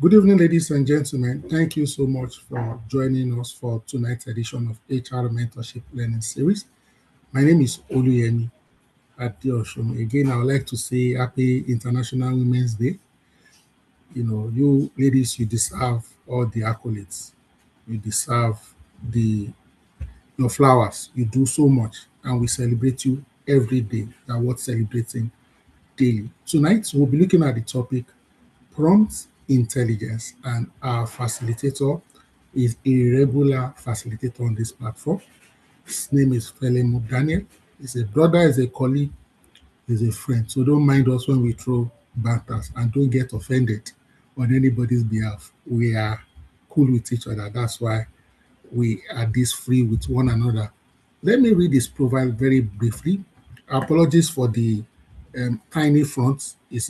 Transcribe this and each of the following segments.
Good evening, ladies and gentlemen. Thank you so much for joining us for tonight's edition of HR Mentorship Learning Series. My name is Oluyemi Adeoshun. Again, I would like to say Happy International Women's Day. You ladies, you deserve all the accolades. You deserve the your flowers. You do so much, and we celebrate you every day. You are worth celebrating daily. Tonight, we'll be looking at the topic prompt intelligence, and our facilitator is a regular facilitator on this platform. His name is Felemu Daniel. He's a brother, he's a colleague, he's a friend. So don't mind us when we throw banters and don't get offended on anybody's behalf. We are cool with each other. That's why we are this free with one another. Let me read his profile very briefly. Apologies for the tiny font. Is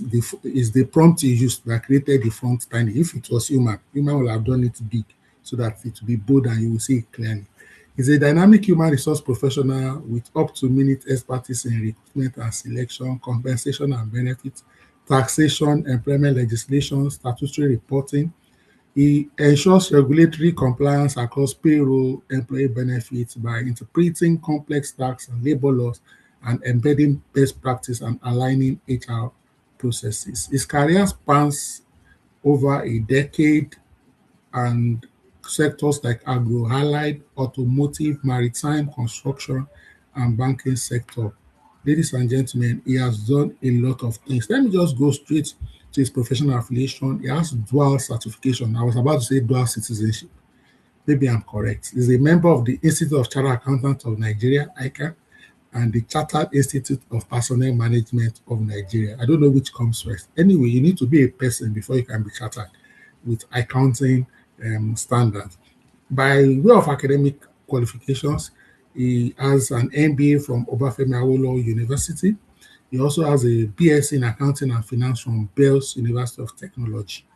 the prompt you used that created the font tiny. If it was human will have done it big so that it will be bold and you will see it clearly. He's a dynamic human resource professional with up to minute expertise in recruitment and selection, compensation and benefits, taxation, employment legislation, statutory reporting. He ensures regulatory compliance across payroll, employee benefits by interpreting complex tax and labor laws and embedding best practice and aligning HR processes. His career spans over a decade and sectors like agro, allied, automotive, maritime, construction, and banking sector. Ladies and gentlemen, he has done a lot of things. Let me just go straight to his professional affiliation. He has dual certification. I was about to say dual citizenship. Maybe I'm correct. He's a member of the Institute of Chartered Accountants of Nigeria, ICAN, and the Chartered Institute of Personnel Management of Nigeria. I don't know which comes first. Anyway, you need to be a person before you can be chartered with accounting standards. By way of academic qualifications, he has an MBA from Obafemi Awolowo University. He also has a BSc in Accounting and Finance from Bells University of Technology.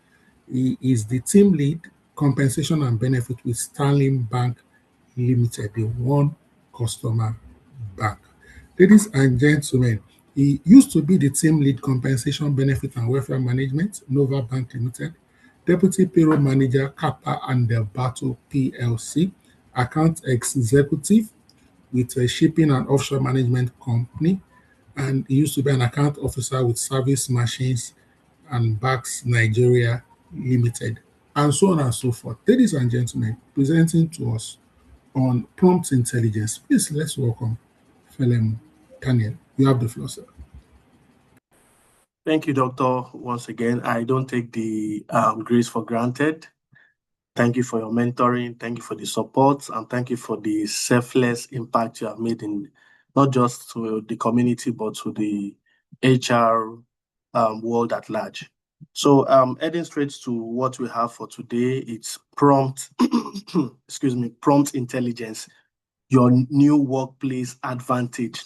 He is the team lead, compensation and benefit with Sterling Bank Limited, the one customer bank. Ladies and gentlemen, he used to be the team lead compensation benefit and welfare management, Nova Bank Limited, deputy payroll manager, Kappa and Delbato PLC, account executive with a shipping and offshore management company, and he used to be an account officer with Service Machines and Bags Nigeria Limited, and so on and so forth. Ladies and gentlemen, presenting to us on prompt intelligence, please let's welcome Felem Daniel. You have the floor, sir. Thank you, Doctor. Once again, I don't take the grace for granted. Thank you for your mentoring. Thank you for the support, and thank you for the selfless impact you have made in not just to the community but to the HR world at large. So, heading straight to what we have for today, it's prompt, prompt intelligence, your new workplace advantage.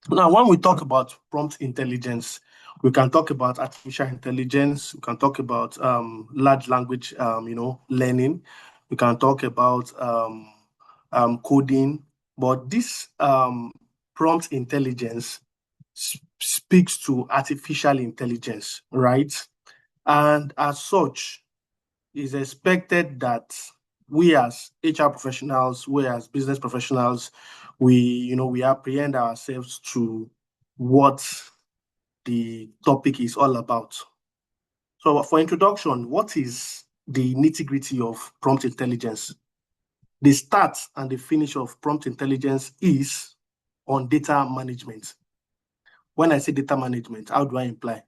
Now, when we talk about prompt intelligence, we can talk about artificial intelligence. We can talk about large language, learning. We can talk about coding. But this prompt intelligence speaks to artificial intelligence, right? And as such, it's expected that we as HR professionals, we as business professionals, we apprehend ourselves to what the topic is all about. So for introduction, what is the nitty-gritty of prompt intelligence? The start and the finish of prompt intelligence is on data management. When I say data management, how do I imply?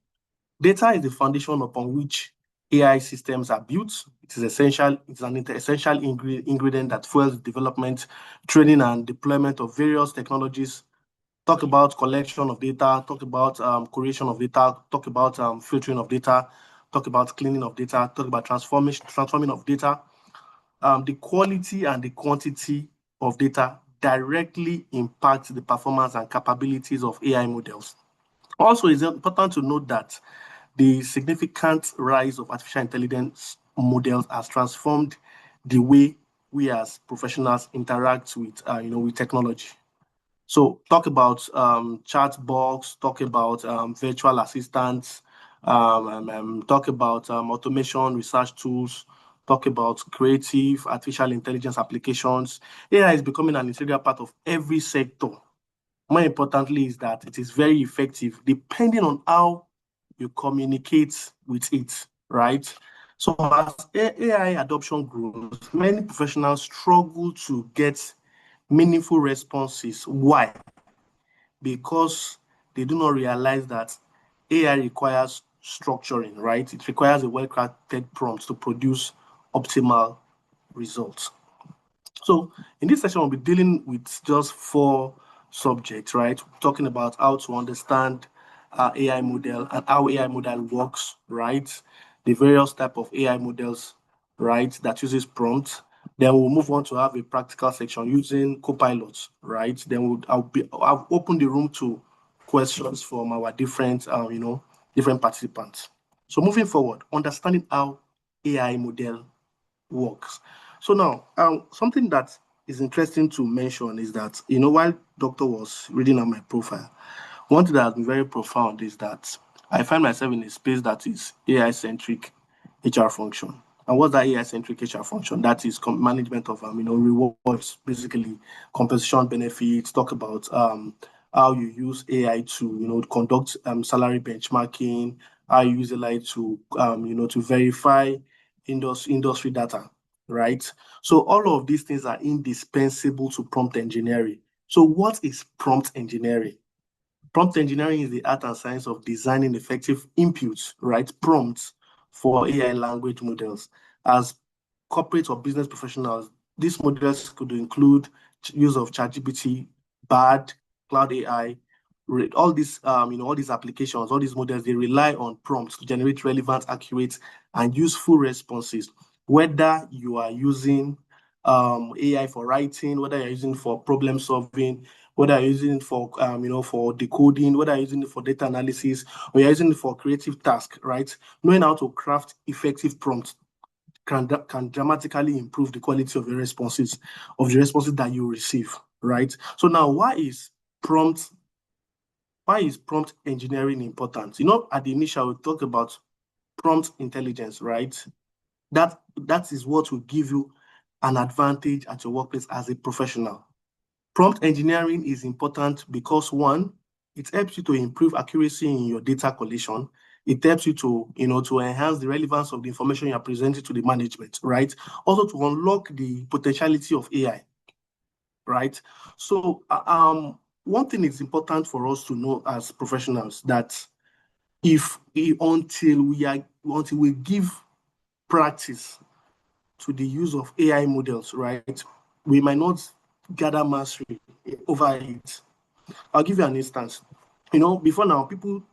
Data is the foundation upon which AI systems are built. It is essential. It's an essential ingredient that fuels development, training, and deployment of various technologies. Talk about collection of data, talk about creation of data, talk about filtering of data, talk about cleaning of data, talk about transforming of data. The quality and the quantity of data directly impacts the performance and capabilities of AI models. Also, it's important to note that the significant rise of artificial intelligence models has transformed the way we as professionals interact with, with technology. So talk about chat box, talk about virtual assistants, talk about automation, research tools, talk about creative, artificial intelligence applications. AI is becoming an integral part of every sector. More importantly is that it is very effective depending on how you communicate with it, right? So as AI adoption grows, many professionals struggle to get meaningful responses. Why? Because they do not realize that AI requires structuring, right? It requires a well-crafted prompt to produce optimal results. So in this session, we'll be dealing with just 4 subjects, right? Talking about how to understand AI model and how AI model works, right? The various type of AI models, right, that uses prompts. Then we'll move on to have a practical section using Copilot, right? Then I'll open the room to questions from our different, different participants. So moving forward, understanding how AI model works. So now, something that is interesting to mention is that, while Doctor was reading on my profile, one thing that has been very profound is that I find myself in a space that is AI-centric HR function. And what's that AI-centric HR function? That is management of, rewards, basically compensation benefits, talk about how you use AI to, conduct salary benchmarking, how you use AI to, to verify industry data, right? So all of these things are indispensable to prompt engineering. So what is prompt engineering? Prompt engineering is the art and science of designing effective inputs, right? Prompts for AI language models. As corporate or business professionals, these models could include use of ChatGPT, BARD, Cloud AI, all these, all these applications, all these models, they rely on prompts to generate relevant, accurate, and useful responses. Whether you are using AI for writing, whether you're using for problem solving, whether you're using it for, for decoding, whether you're using it for data analysis, or you're using it for creative tasks, right? Knowing how to craft effective prompts can dramatically improve the quality of the responses that you receive, right? So now, why is prompt engineering important? At the initial, we talked about prompt intelligence, right? That is what will give you an advantage at your workplace as a professional. Prompt engineering is important because, one, it helps you to improve accuracy in your data collection. It helps you to, to enhance the relevance of the information you are presenting to the management, right? Also to unlock the potentiality of AI, right? So one thing is important for us to know as professionals, that until we give practice to the use of AI models, right, we might not gather mastery over it. I'll give you an instance. Before now, people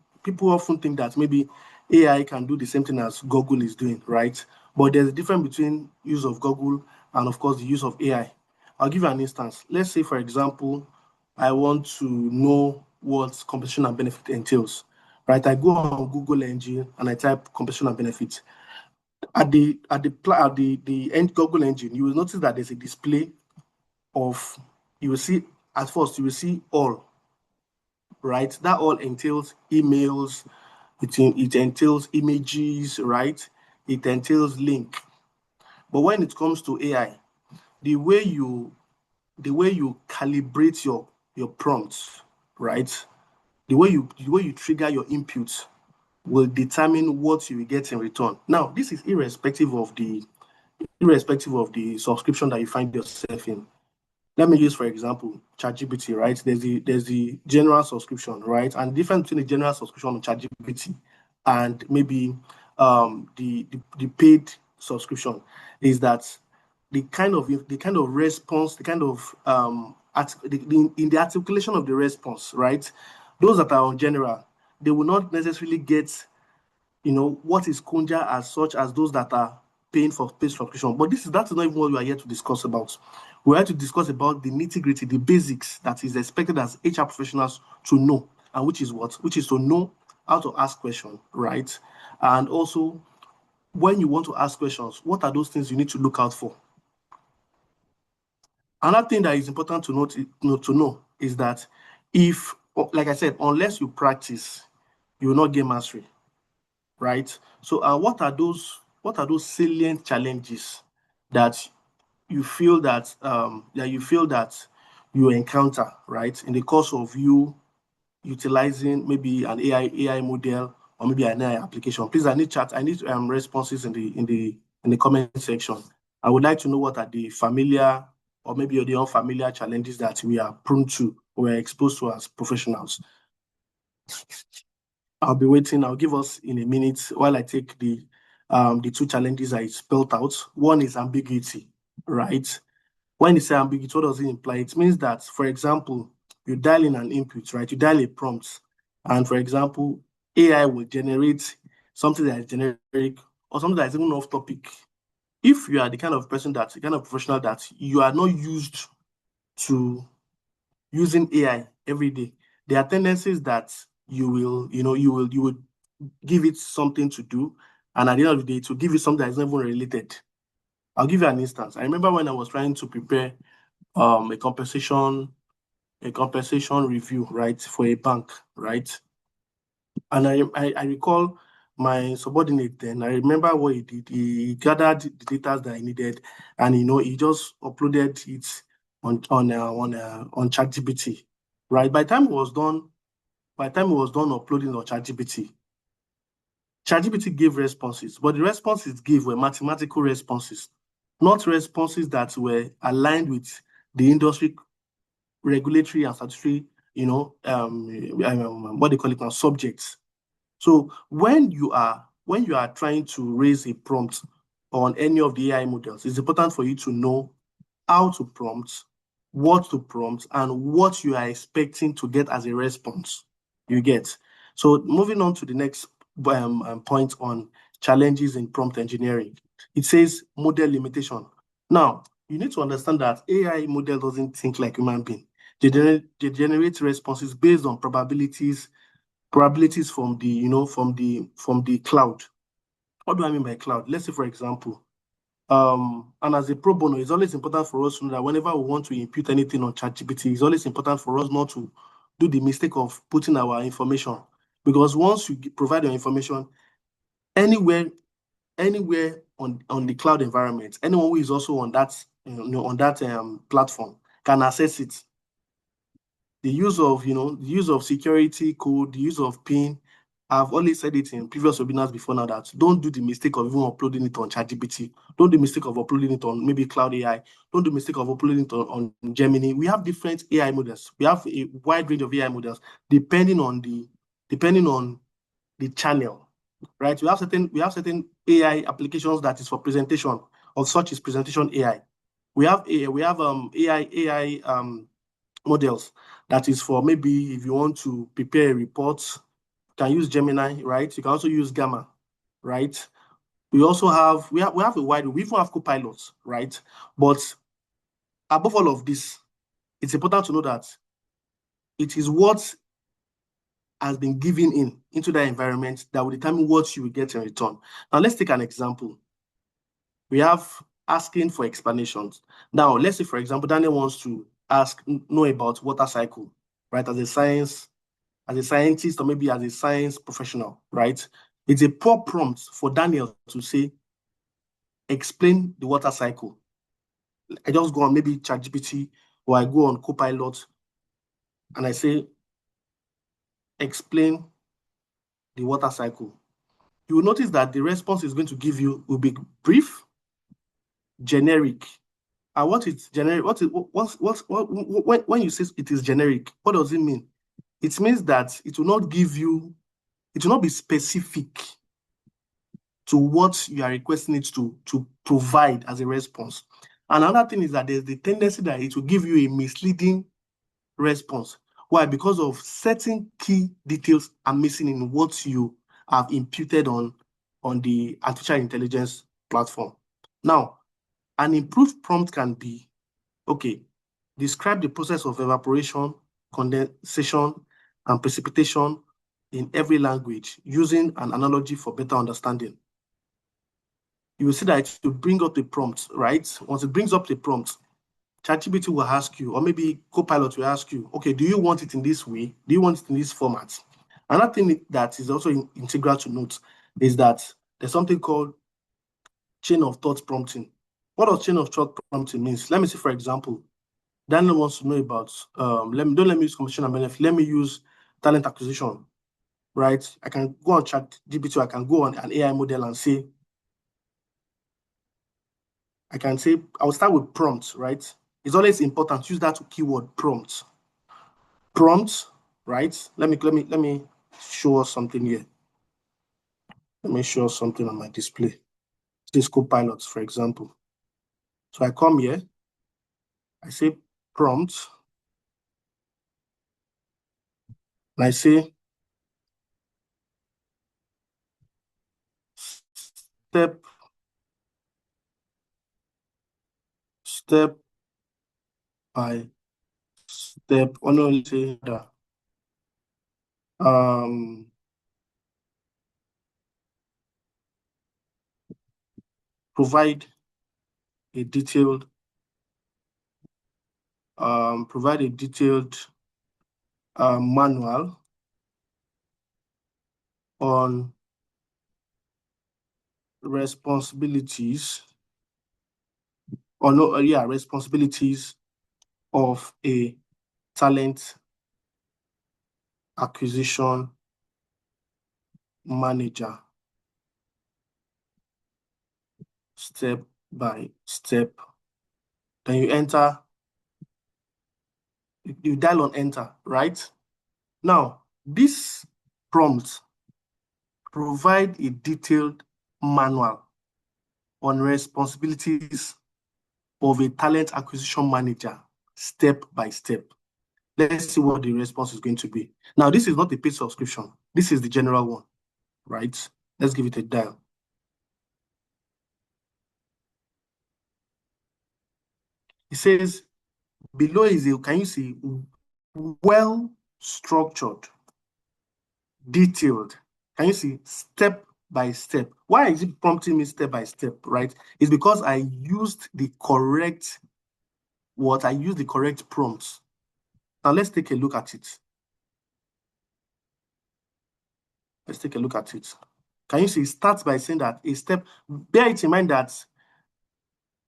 often think that maybe AI can do the same thing as Google is doing, right? But there's a difference between use of Google and, of course, the use of AI. I'll give you an instance. Let's say, for example, I want to know what compensation and benefit entails, right? I go on Google engine and I type compensation and benefit. At the end Google engine, you will notice that there's a display of, you will see all, right? That all entails emails, it entails images, right? It entails link. But when it comes to AI, the way you calibrate your prompts, right? The way you trigger your inputs will determine what you will get in return. Now, this is irrespective of the subscription that you find yourself in. Let me use, for example, ChatGPT, right? There's the general subscription, right? And the difference between the general subscription on ChatGPT and maybe the paid subscription is that the kind of response, in the articulation of the response, right? Those that are on general, they will not necessarily get, what is conjure as such as those that are paying for paid subscription. But that's not even what we are here to discuss about. We're here to discuss about the nitty-gritty, the basics that is expected as HR professionals to know, and which is to know how to ask questions, right? And also, when you want to ask questions, what are those things you need to look out for? Another thing that is important to know is that if, like I said, unless you practice, you will not gain mastery. right? So what are those salient challenges that you feel that you encounter, right, in the course of you utilizing maybe an AI model or maybe an AI application? Please, I need responses in the comment section. I would like to know what are the familiar or maybe the unfamiliar challenges that we are prone to or are exposed to as professionals. I'll be waiting. I'll give us in a minute while I take the two challenges I spelled out. One is ambiguity, right? When you say ambiguity, what does it imply? It means that, for example, you dial in an input, right? You dial a prompt, and for example, AI will generate something that is generic or something that is even off topic. If you are the kind of professional that you are not used to using AI every day, there are tendencies that you will give it something to do, and at the end of the day, to give you something that is not even related. I'll give you an instance. I remember when I was trying to prepare a compensation review, right, for a bank, right? And I recall my subordinate then. I remember what he did. He gathered the data that I needed, and he just uploaded it on ChatGPT, right? By the time it was done uploading on ChatGPT, ChatGPT gave responses, but the responses it gave were mathematical responses, not responses that were aligned with the industry regulatory and statutory, what they call it now, subjects. So when you are trying to raise a prompt on any of the AI models, it's important for you to know how to prompt, what to prompt, and what you are expecting to get as a response. You get. So moving on to the next point on challenges in prompt engineering. It says model limitation. Now, you need to understand that AI model doesn't think like human being. They generate responses based on probabilities from the cloud. What do I mean by cloud? Let's say, for example, and as a pro bono, it's always important for us to know that whenever we want to impute anything on ChatGPT, it's always important for us not to do the mistake of putting our information, because once you provide your information anywhere on the cloud environment, anyone who is also on that platform can access it. The use of security code, the use of PIN. I've always said it in previous webinars before now that don't do the mistake of even uploading it on ChatGPT. Don't do the mistake of uploading it on maybe Cloud AI. Don't do the mistake of uploading it on Gemini. We have different AI models. We have a wide range of AI models depending on the channel, right? We have certain AI applications that is for presentation, of such as presentation AI. We have AI models that is for maybe if you want to prepare a report, you can use Gemini, right? You can also use Gamma, right? We also have we have a wide, we even have copilots, right? But above all of this, it's important to know that it is what has been given into that environment that will determine what you will get in return. Now let's take an example. We have asking for explanations. Now let's say, for example, Daniel wants to know about water cycle, right? As a scientist, or maybe as a science professional, right? It's a poor prompt for Daniel to say, explain the water cycle. I just go on maybe ChatGPT, or I go on Copilot and I say, explain the water cycle. You will notice that the response is going to give you will be brief, generic. And what is generic? When you say it is generic, what does it mean? It means that it will not be specific to what you are requesting it to provide as a response. Another thing is that there's the tendency that it will give you a misleading response. Why? Because of certain key details are missing in what you have imputed on the artificial intelligence platform. Now, an improved prompt can be, okay, describe the process of evaporation, condensation, and precipitation in every language using an analogy for better understanding. You will see that it will bring up the prompt, right? Once it brings up the prompt, ChatGPT will ask you, or maybe Copilot will ask you, okay, do you want it in this way? Do you want it in this format? Another thing that is also integral to note is that there's something called chain of thought prompting. What does chain of thought prompting means? Let me see, for example, Daniel wants to know about, don't let me use competition and benefit. Let me use talent acquisition, right? I can go on ChatGPT, I can go on an AI model and say, I will start with prompts, right? It's always important to use that keyword prompt. Prompt, right? Let me show us something here. Let me show us something on my display. This Copilot, for example. So I come here, I say prompt, and I say step by step. Oh no, let's say that. Provide a detailed manual on responsibilities of a talent acquisition manager, step by step. Then you enter, you dial on enter, right? Now, this prompt provide a detailed manual on responsibilities of a talent acquisition manager, step by step. Let's see what the response is going to be. Now, this is not a paid subscription. This is the general one, right? Let's give it a dial. It says, below is can you see, well-structured, detailed. Can you see, step by step? Why is it prompting me step by step, right? It's because I used the correct prompts. Now let's take a look at it. Let's take a look at it. Can you see, it starts by saying that a step, bear it in mind that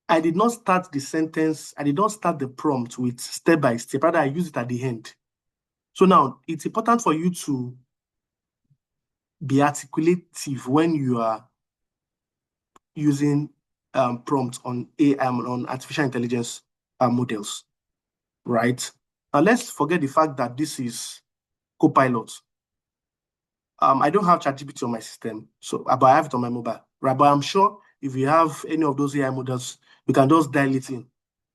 I did not start the prompt with step by step, rather I use it at the end. So now it's important for you to be articulative when you are using prompts on AI, on artificial intelligence models, right? Now let's forget the fact that this is Copilot. I don't have ChatGPT on my system, but I have it on my mobile, right? But I'm sure if you have any of those AI models, you can just dial it in,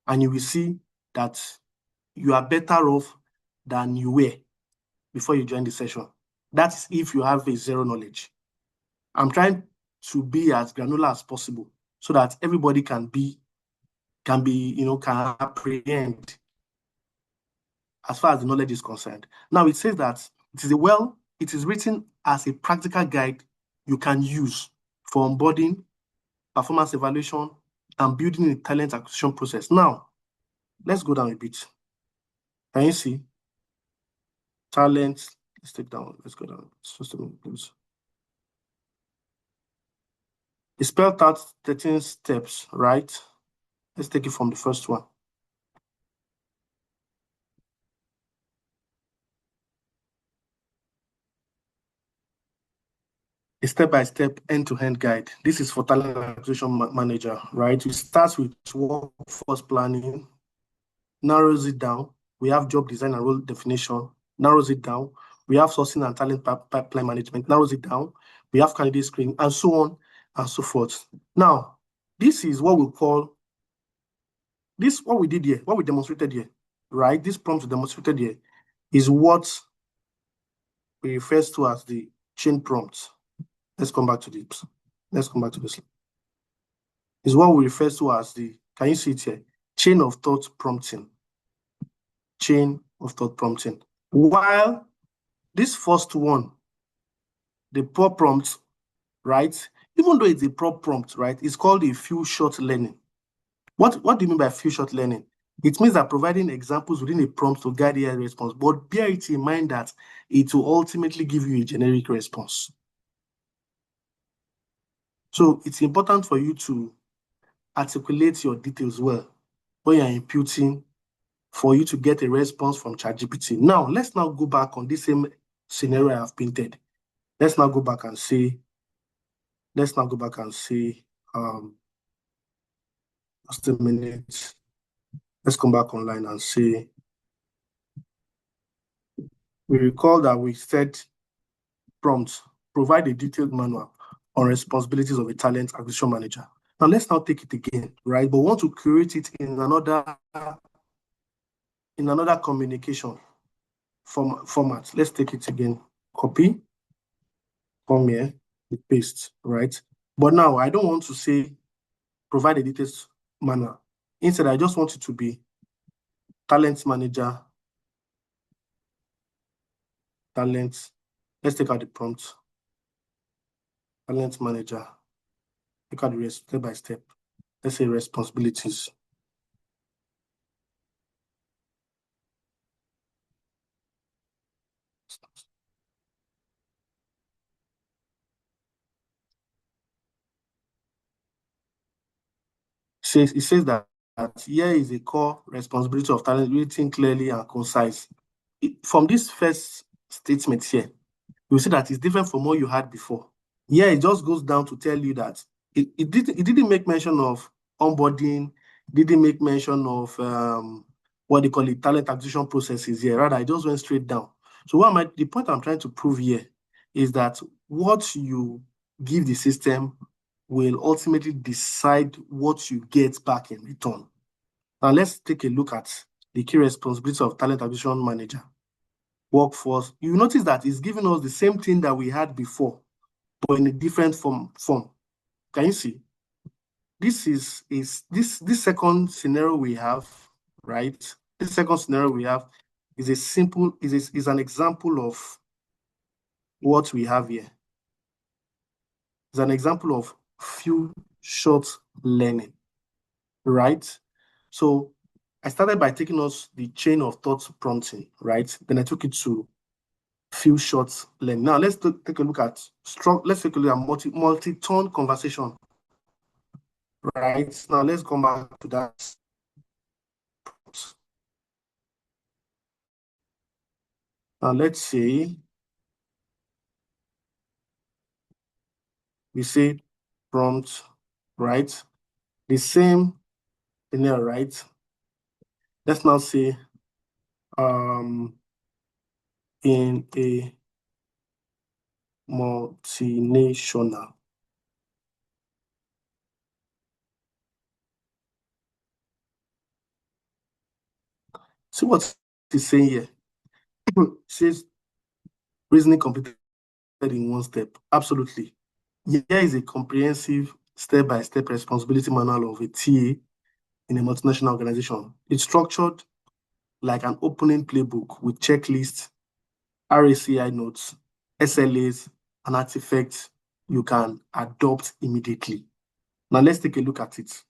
and you will see that you are better off than you were before you join the session. That's if you have a zero knowledge. I'm trying to be as granular as possible so that everybody can apprehend as far as the knowledge is concerned. Now it says that it is written as a practical guide you can use for onboarding, performance evaluation, and building a talent acquisition process. Now, let's go down a bit. Can you see? Talent, let's take down, let's go down. Just a minute, please. It spelled out 13 steps, right? Let's take it from the first one. A step-by-step end-to-end guide. This is for talent acquisition manager, right? It starts with workforce planning, narrows it down. We have job design and role definition, narrows it down. We have sourcing and talent pipeline management, narrows it down. We have candidate screening, and so on and so forth. Now, this is what we call, what we did here, what we demonstrated here, right? This prompt we demonstrated here is what we refer to as the chain prompt. Let's come back to this. Let's come back to this. Is what we refer to as the, can you see it here? Chain of thought prompting. Chain of thought prompting. While this first one, the poor prompt, right? Even though it's a poor prompt, right? It's called a few shot learning. What do you mean by few shot learning? It means that providing examples within a prompt to guide AI response, but bear it in mind that it will ultimately give you a generic response. So it's important for you to articulate your details well when you're imputing for you to get a response from ChatGPT. Now, let's now go back on this same scenario I have painted. Let's now go back and say, just a minute. Let's come back online and say, we recall that we said prompts, provide a detailed manual on responsibilities of a talent acquisition manager. Now let's now take it again, right? But we want to create it in another communication format. Let's take it again. Copy, come here, paste, right? But now I don't want to say provide a detailed manual. Instead, I just want it to be talent manager, talent. Let's take out the prompt. Talent manager. Look at the step by step. Let's say responsibilities. It says that here is a core responsibility of talent, written clearly and concise. From this first statement here, you see that it's different from what you had before. Here, it just goes down to tell you that it didn't make mention of onboarding, didn't make mention of what they call it, talent acquisition processes here. Rather, I just went straight down. So the point I'm trying to prove here is that what you give the system will ultimately decide what you get back in return. Now let's take a look at the key responsibility of talent acquisition manager. Workforce. You notice that it's giving us the same thing that we had before, but in a different form. Can you see? This is this second scenario we have, right? This second scenario we have is an example of what we have here. It's an example of few short learning, right? So I started by taking us the chain of thought prompting, right? Then I took it to few short learning. Now let's take a look at multi-tone conversation. Right, now let's come back to that. Now let's say we say prompt, right? The same in there, right? Let's now say in a multinational. See what it's saying here. It says reasoning completed in one step. Absolutely. Here is a comprehensive step-by-step responsibility manual of a TA in a multinational organization. It's structured like an opening playbook with checklists, RACI notes, SLAs, and artifacts you can adopt immediately. Now let's take a look at it.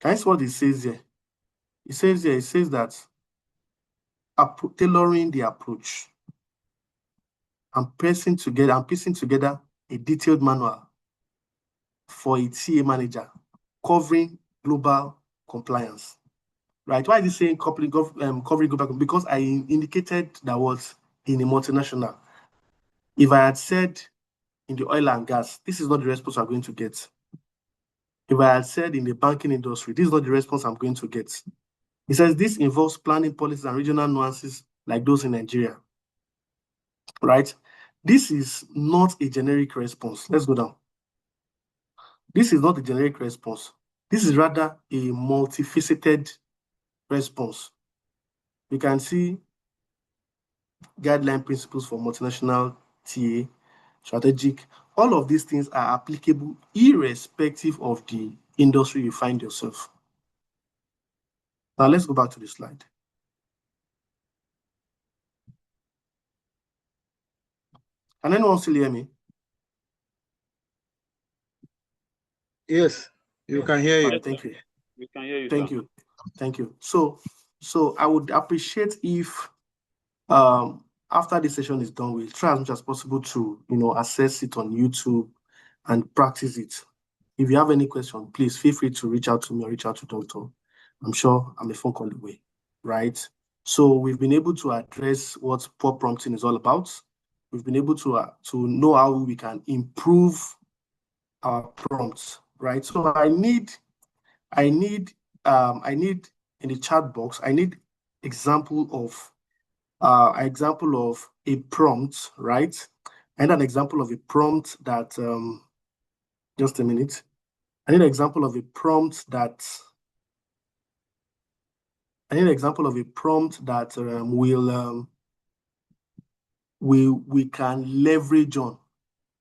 Can you see what it says here? It says that tailoring the approach and piecing together a detailed manual for a TA manager covering global compliance. Right? Why is it saying covering global? Because I indicated that was in a multinational. If I had said in the oil and gas, this is not the response I'm going to get. If I had said in the banking industry, this is not the response I'm going to get. It says this involves planning policies and regional nuances like those in Nigeria. Right? This is not a generic response. Let's go down. This is not a generic response. This is rather a multifaceted response. You can see guideline principles for multinational TA, strategic. All of these things are applicable irrespective of the industry you find yourself. Now let's go back to the slide. Can anyone still hear me? Yes, you can hear you. Right, thank you. We can hear you. Thank you. So I would appreciate if after this session is done, we'll try as much as possible to, assess it on YouTube and practice it. If you have any question, please feel free to reach out to me or reach out to Doctor. I'm sure I'm a phone call away, right? So we've been able to address what poor prompting is all about. We've been able to know how we can improve our prompts, right? So I need in the chat box, I need example of a prompt, right? And an example of a prompt that just a minute. I need an example of a prompt that we can leverage on,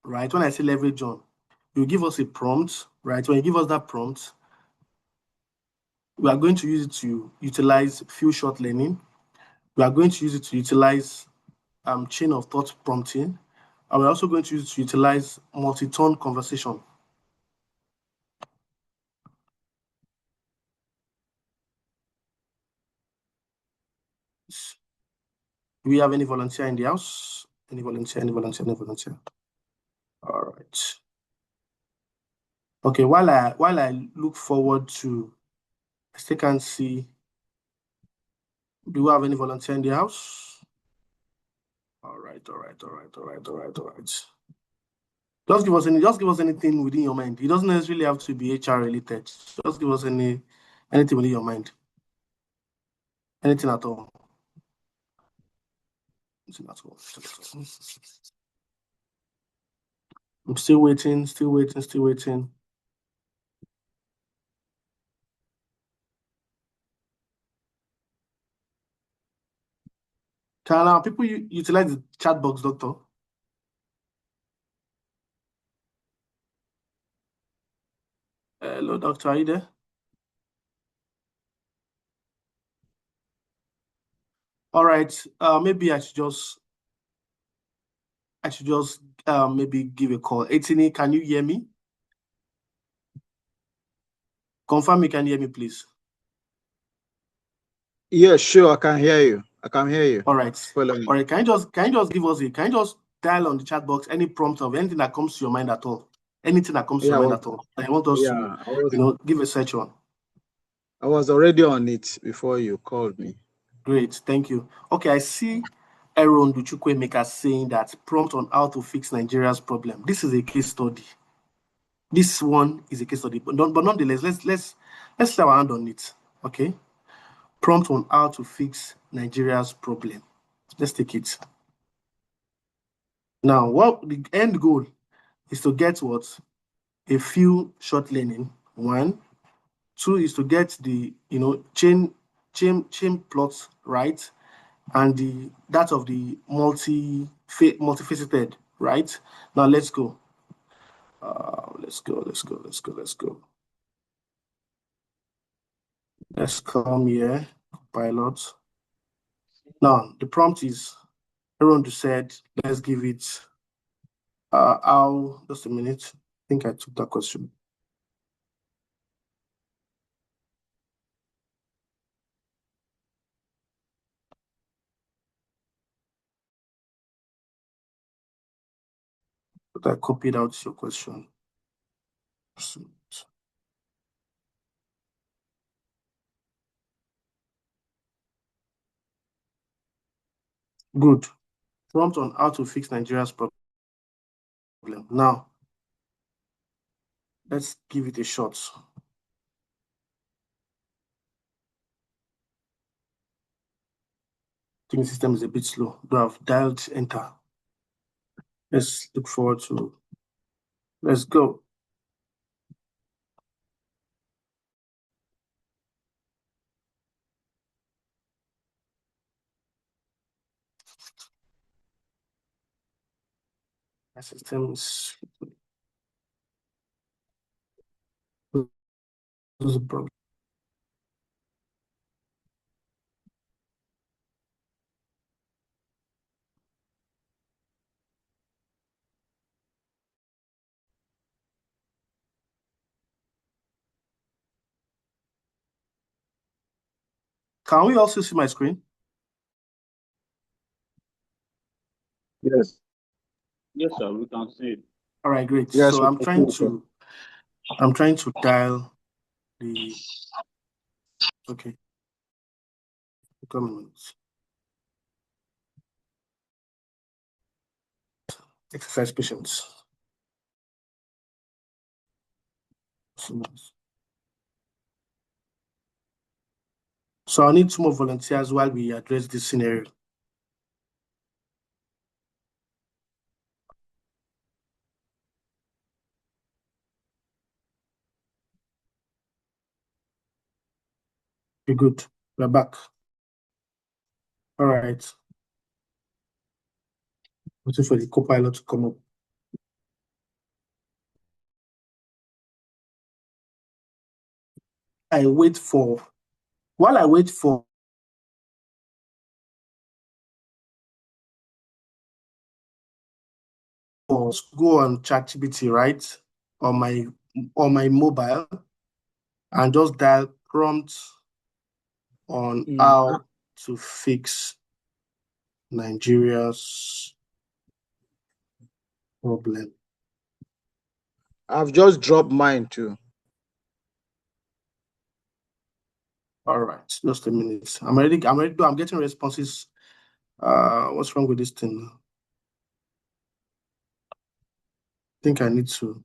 right? When I say leverage on, you give us a prompt, right? When you give us that prompt, we are going to use it to utilize few short learning. We are going to use it to utilize chain of thought prompting. And we're also going to use it to utilize multi-tone conversation. Do we have any volunteer in the house? Any volunteer? All right. Okay, while I look forward to, I still can't see. Do we have any volunteer in the house? All right. Just give us anything within your mind. It doesn't necessarily have to be HR related. Just give us anything within your mind. Anything at all. I'm still waiting. Can people utilize the chat box, Doctor? Hello, Doctor, are you there? All right. Maybe I should just maybe give a call. Etini, can you hear me? Confirm you can hear me, please. Yeah, sure. I can hear you. All right. Can you just give us can you just dial on the chat box any prompt of anything that comes to your mind at all? Anything that comes to your mind at all. I want us to give a search on. I was already on it before you called me. Great, thank you. Okay, I see Aaron Duchukwemeka saying that prompt on how to fix Nigeria's problem. This is a case study. This one is a case study, but nonetheless, let's lay our hand on it. Okay, prompt on how to fix Nigeria's problem. Let's take it. Now, what the end goal is to get what? A few short learning. 1, 2 is to get the chain plots right, and that of the multifaceted, right? Now let's go. Let's come here, pilot. Now the prompt is Aaron said, let's give it just a minute. I think I took that question. But I copied out your question. Good. Prompt on how to fix Nigeria's problem. Now, let's give it a shot. I think the system is a bit slow. Do I've dialed enter? Let's look forward to. Let's go. My system is. There's a problem. Can we also see my screen? Yes. Yes, sir. We can see it. All right, great. Yes, So we I'm can trying see it, to dial the okay. Comments. Exercise patience. So I need 2 more volunteers while we address this scenario. Okay, good. We're back. All right. Waiting for the co-pilot to come up. While I wait for go on ChatGPT, right? On my mobile and just dial prompt on how to fix Nigeria's problem. I've just dropped mine too. All right, just a minute. I'm getting responses. What's wrong with this thing? I think I need to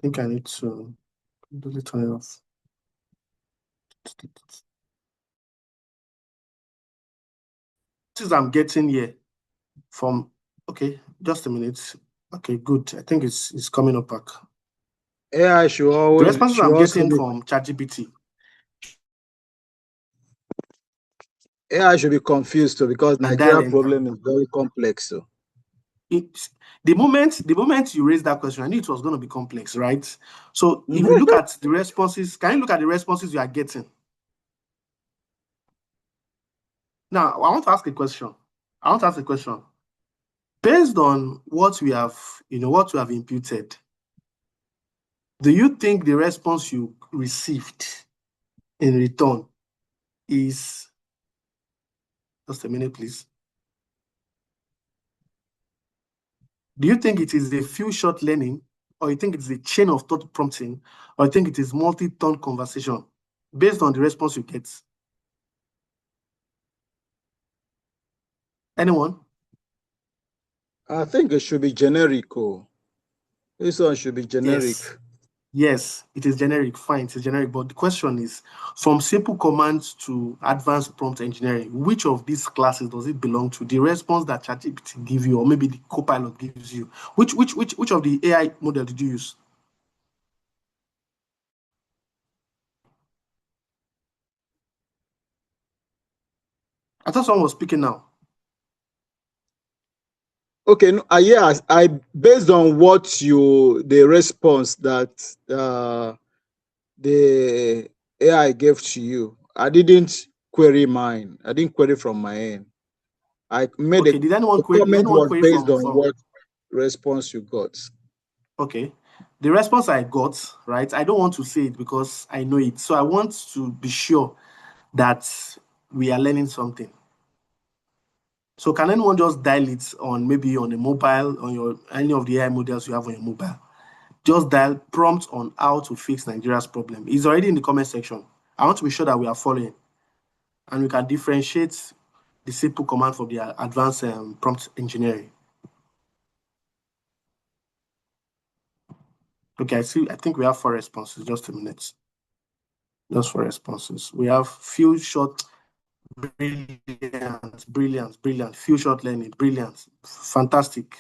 completely turn it off. This is I'm getting here from okay, just a minute. Okay, good. I think it's coming up back. AI should The always responses should I'm also getting be from ChatGPT. AI should be confused too, because And dial Nigeria enter. problem is very complex. So The moment you raised that question, I knew it was going to be complex, right? So if you look at the responses, can you look at the responses you are getting? Now, I want to ask a question. Based on what we have imputed, do you think the response you received in return is, just a minute, please. Do you think it is a few shot learning, or you think it's a chain of thought prompting, or you think it is multi-turn conversation based on the response you get? Anyone? I think it should be generic. Oh, this one should be generic. Yes, it is generic. Fine, it is generic. But the question is, from simple commands to advanced prompt engineering, which of these classes does it belong to? The response that ChatGPT gives you, or maybe the Copilot gives you. Which of the AI model did you use? I thought someone was speaking now. Okay, no, yeah, I based on the response that the AI gave to you, I didn't query mine. I didn't query from my end. I made Okay, did anyone query? comment was based on from? what response you got. Okay, the response I got, right? I don't want to say it because I know it. So I want to be sure that we are learning something. So can anyone just dial it on maybe on a mobile, on any of the AI models you have on your mobile? Just dial prompt on how to fix Nigeria's problem. It's already in the comment section. I want to be sure that we are following, and we can differentiate the simple command from the advanced prompt engineering. Okay, I think we have 4 responses. Just a minute. Just 4 responses. We have few short, brilliant, few short learning, brilliant, fantastic.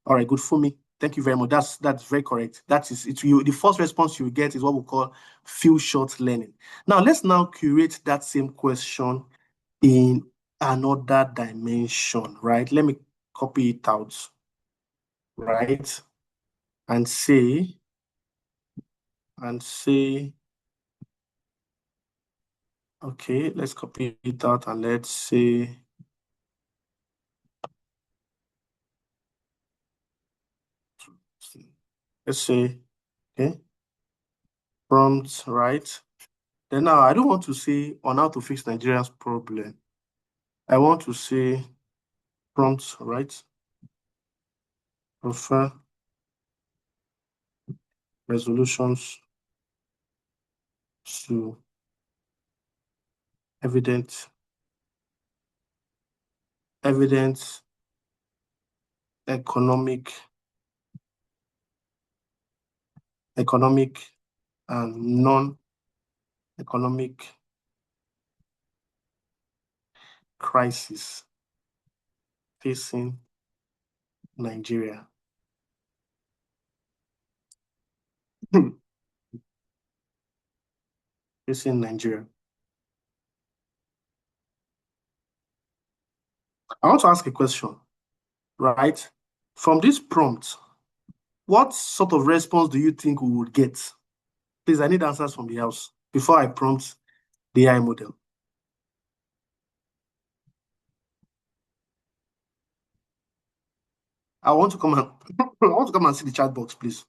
All right, good for me. Thank you very much. That's very correct. That is it. The first response you get is what we call few short learning. Now let's curate that same question in another dimension, right? Let me copy it out, right? And say, okay, let's copy it out and let's say, okay, prompt, right? Then now I don't want to say on how to fix Nigeria's problem. I want to say prompts, right? Prefer resolutions to evident economic and non-economic crisis facing Nigeria. Facing Nigeria. I want to ask a question, right? From this prompt, what sort of response do you think we would get? Please, I need answers from the house before I prompt the AI model. I want to come and see the chat box, please.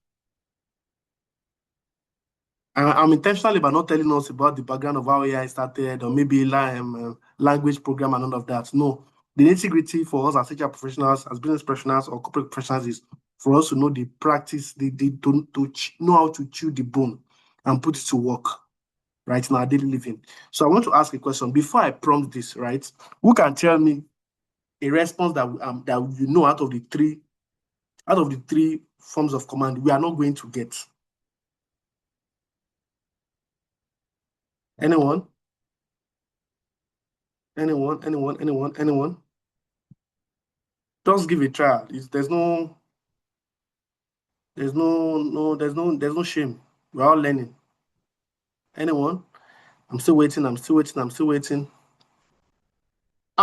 I'm intentional about not telling us about the background of how AI started, or maybe language program and all of that. No, the nitty-gritty for us as HR professionals, as business professionals, or corporate professionals is for us to know the practice, to know how to chew the bone and put it to work, right, in our daily living. So I want to ask a question before I prompt this, right? Who can tell me a response that you know out of the three forms of command we are not going to get? Anyone? Anyone? Just give a try. There's no shame. We're all learning. Anyone? I'm still waiting. Out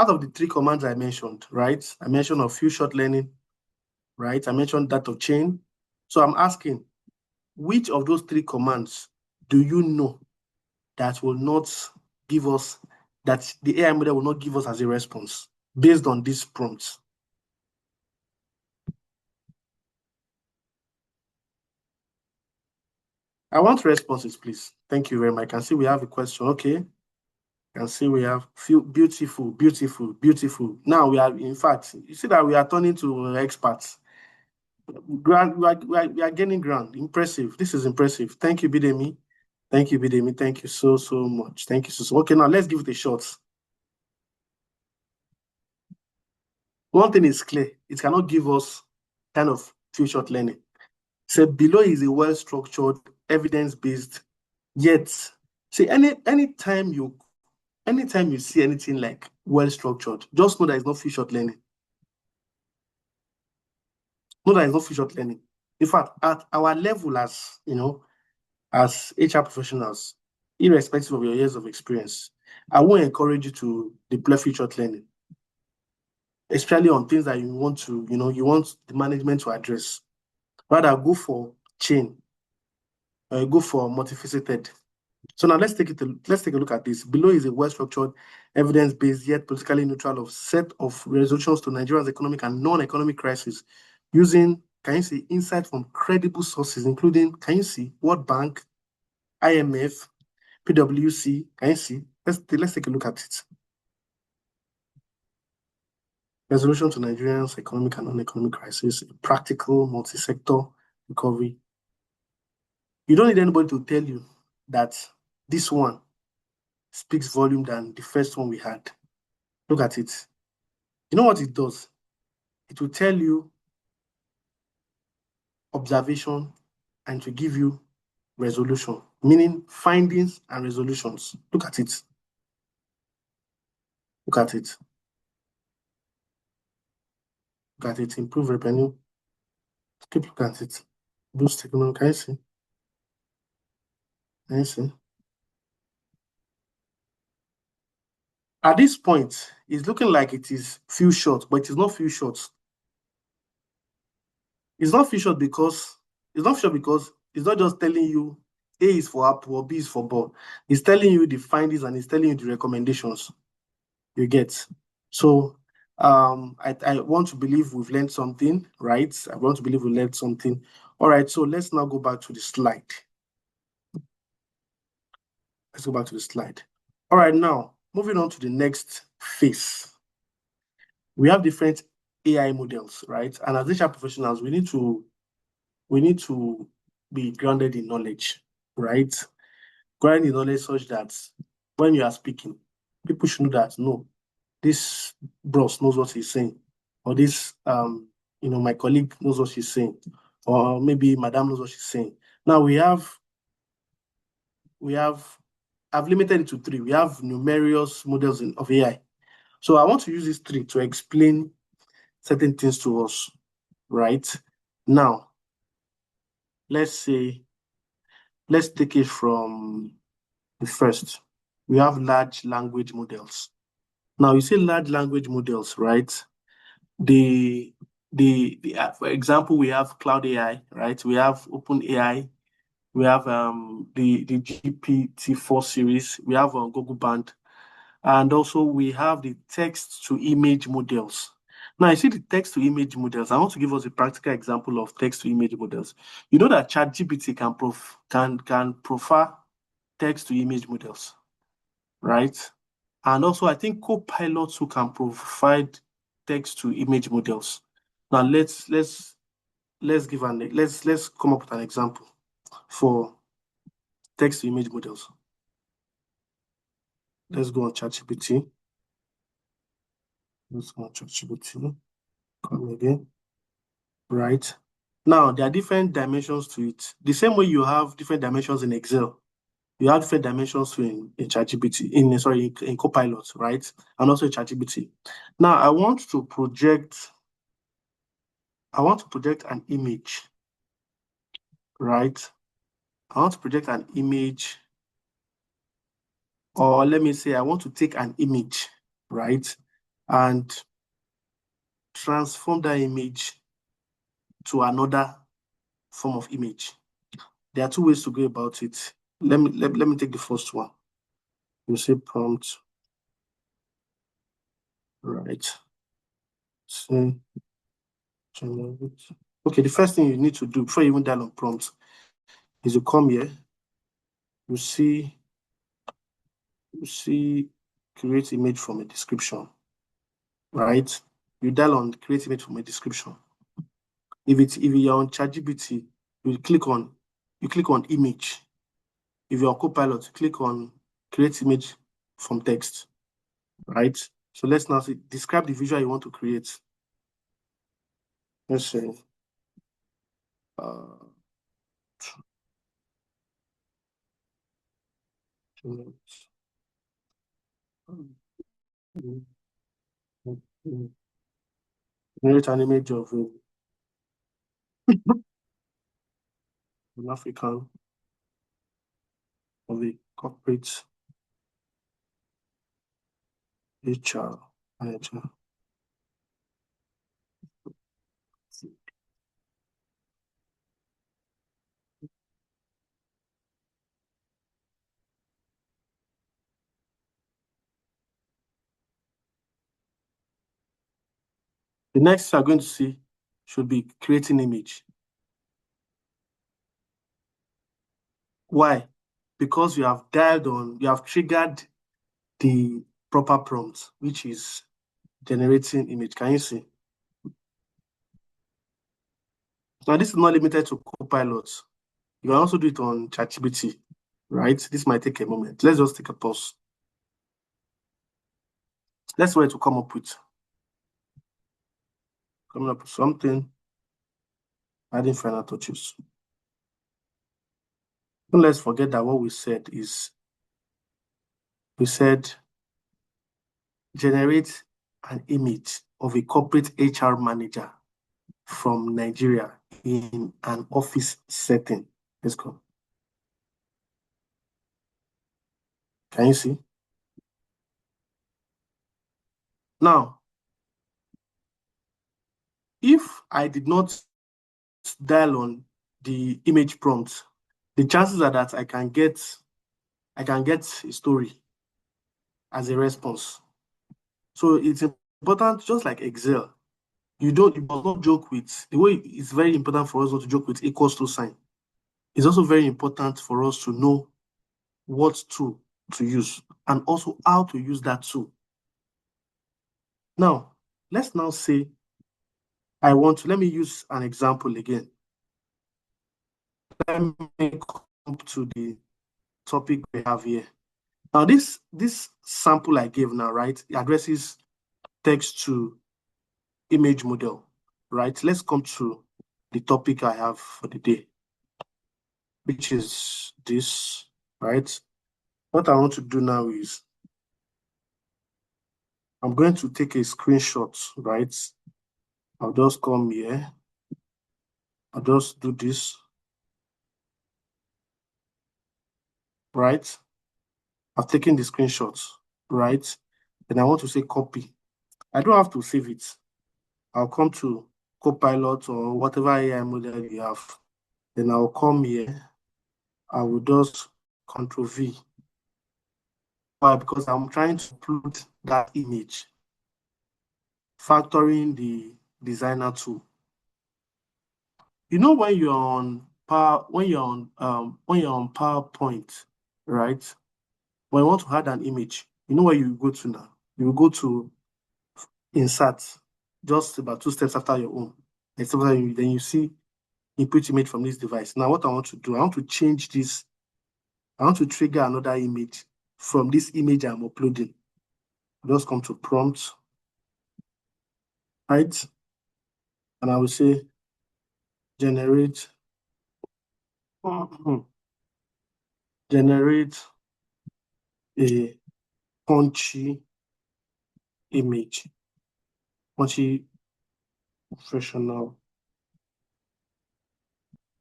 of the three commands I mentioned, right? I mentioned a few short learning, right? I mentioned that of chain. So I'm asking, which of those three commands do you know that will not give us, that the AI model will not give us as a response based on these prompts? I want responses, please. Thank you very much. I can see we have a question. Okay. I can see we have few beautiful. Now we are, in fact, you see that we are turning to experts. We are gaining ground. Impressive. This is impressive. Thank you, Bidemi. Thank you so much. Thank you so. Okay, now let's give it a shot. One thing is clear: it cannot give us kind of few short learning. So below is a well-structured, evidence-based. Yet, see, anytime you see anything like well-structured, just know that it's not few short learning. Know that it's not few short learning. In fact, at our level as as HR professionals, irrespective of your years of experience, I won't encourage you to deploy few short learning, especially on things that you want the management to address. Rather, go for chain, go for multifaceted. So now let's take a look at this. Below is a well-structured, evidence-based, yet politically neutral of set of resolutions to Nigeria's economic and non-economic crisis using, can you see, insight from credible sources, including, can you see, World Bank, IMF, PwC, can you see? Let's take a look at it. Resolution to Nigeria's economic and non-economic crisis, practical multi-sector recovery. You don't need anybody to tell you that this one speaks volume than the first one we had. Look at it. You know what it does? It will tell you observation and to give you resolution, meaning findings and resolutions. Look at it. Look at it. Look at it. Improve revenue. Keep looking at it. Boost economic. Can you see? Can you see? At this point, it's looking like it is few shots, but it is not few shots. It's not few shots because it's not just telling you A is for apple or B is for ball. It's telling you the findings and it's telling you the recommendations. You get. So I want to believe we've learned something, right? I want to believe we learned something. All right, so let's now go back to the slide. Let's go back to the slide. All right, now moving on to the next phase. we have different AI models, right? And as HR professionals, we need to be grounded in knowledge, right? Grounded in knowledge such that when you are speaking, people should know that no, this boss knows what he's saying, or this my colleague knows what she's saying, or maybe madam knows what she's saying. Now I've limited it to 3. We have numerous models of AI. So I want to use these 3 to explain certain things to us, right? Now, let's take it from the first. We have large language models. Now, you say large language models, right? For example, we have Cloud AI, right? We have OpenAI. We have the GPT-4 series. We have Google Band. And also we have the text to image models. Now, you see the text to image models. I want to give us a practical example of text to image models. You know that ChatGPT can prefer text to image models, right? And also, I think Copilot who can provide text to image models. Now, let's come up with an example for text to image models. Let's go on ChatGPT. Let's go on ChatGPT. Come again. Right. Now, there are different dimensions to it. The same way you have different dimensions in Excel, you have different dimensions in ChatGPT, in Copilot, right? And also in ChatGPT. Now, I want to project an image, right? I want to project an image, or let me say, I want to take an image, right? And transform that image to another form of image. There are 2 ways to go about it. Let me take the first one. You say prompt, right? So, okay, the first thing you need to do before you even dial on prompt is you come here, you see create image from a description, right? You dial on create image from a description. If you're on ChatGPT, you click on image. If you're on Copilot, you click on create image from text, right? So let's now see, describe the visual you want to create. Let's say create an image of an African, of a corporate HR manager. The next you are going to see should be creating image. Why? Because you have triggered the proper prompt, which is generating image. Can you see? Now, this is not limited to Copilot. You can also do it on ChatGPT, right? This might take a moment. Let's just take a pause. Let's see what to come up with. Coming up with something, adding final touches. Don't let's forget that what we said is, we said generate an image of a corporate HR manager from Nigeria in an office setting. Let's go. Can you see? Now, if I did not dial on the image prompt, the chances are that I can get a story as a response. So it's important, just like Excel, you must not joke with the way. It's very important for us not to joke with equals to sign. It's also very important for us to know what tool to use and also how to use that tool. Now, let's now say let me use an example again. Let me come to the topic we have here. Now, this sample I gave now, right, it addresses text to image model, right? Let's come to the topic I have for the day, which is this, right? What I want to do now is I'm going to take a screenshot, right? I'll just come here. I'll just do this, right? I've taken the screenshots, right? Then I want to say copy. I don't have to save it. I'll come to Copilot or whatever AI model you have. Then I'll come here. I will just Control V. Why? Because I'm trying to upload that image, factoring the designer tool. You know, when you're on PowerPoint, right? When you want to add an image, you know where you go to now? You will go to Insert, just about 2 steps after your own. Then you see input image from this device. Now, what I want to do, I want to change this. I want to trigger another image from this image I'm uploading. Just come to prompt, right? And I will say generate a punchy image, punchy professional.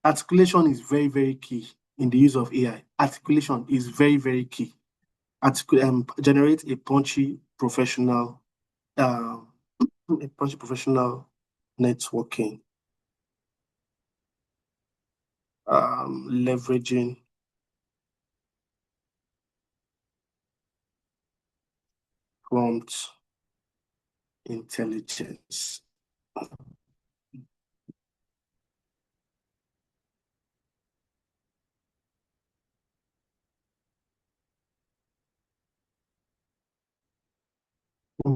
Articulation is very, very key in the use of AI. Articulation is very, very key. Generate a punchy professional, networking, leveraging prompt intelligence.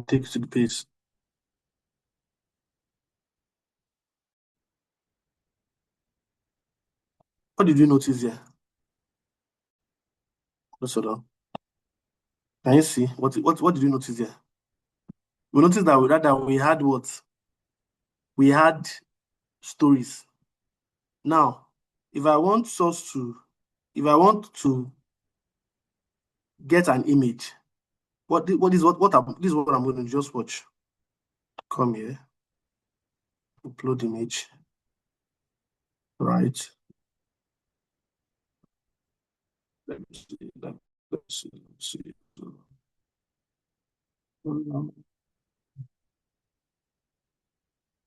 Take to the page. What did you notice here? Let's hold on. Can you see what did you notice here? We noticed that we had what? We had stories. Now, if I want to get an image, this is what I'm going to just watch. Come here, upload image, right? Let me see. Let's see.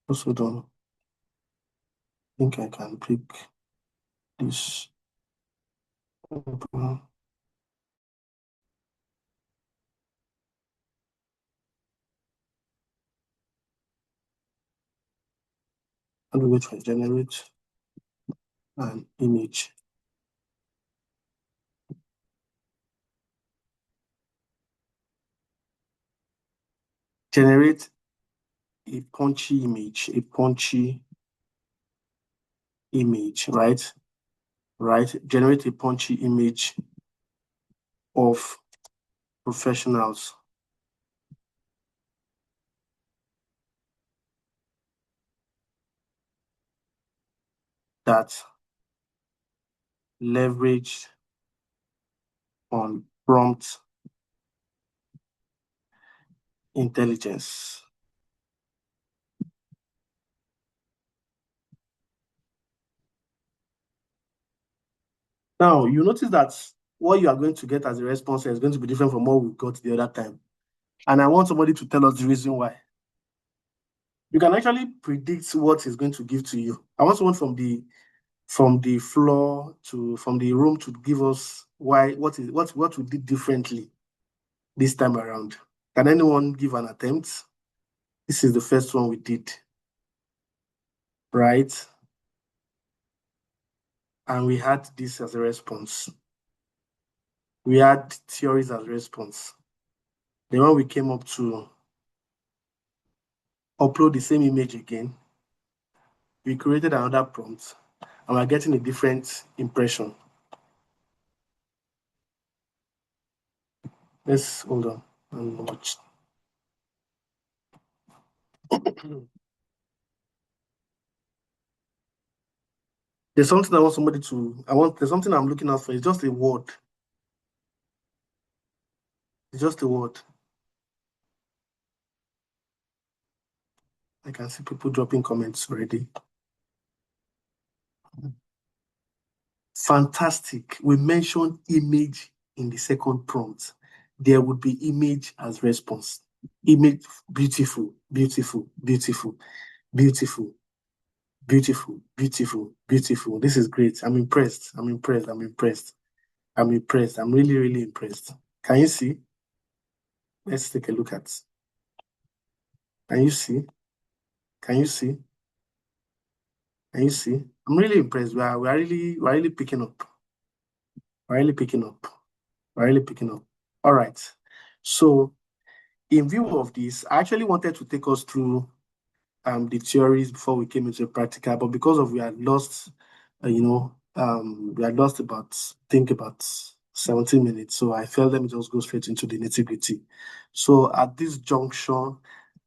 Also done. I think I can pick this. And we wait for generate an image. Generate a punchy image, right? Right. Generate a punchy image of professionals that leverage on prompt intelligence. Now, you notice that what you are going to get as a response is going to be different from what we got the other time. And I want somebody to tell us the reason why. You can actually predict what it's going to give to you. I want someone from the room to give us what we did differently this time around. Can anyone give an attempt? This is the first one we did, right? And we had this as a response. We had theories as a response. Then when we came up to upload the same image again. We created another prompt, and we're getting a different impression. Let's hold on and watch. There's something I want somebody to, there's something I'm looking out for. It's just a word. It's just a word. I can see people dropping comments already. Fantastic. We mentioned image in the second prompt. There would be image as response. Image, beautiful, beautiful, beautiful, beautiful, beautiful, beautiful, beautiful. This is great. I'm impressed. I'm impressed. I'm impressed. I'm impressed. I'm really, really impressed. Can you see? Let's take a look at. Can you see? Can you see? Can you see? I'm really impressed. We're really picking up. We're really picking up. We're really picking up. All right. So in view of this, I actually wanted to take us through the theories before we came into the practical, but because of we had lost, we had lost about 17 minutes. So I felt let me just go straight into the nitty-gritty. So at this junction,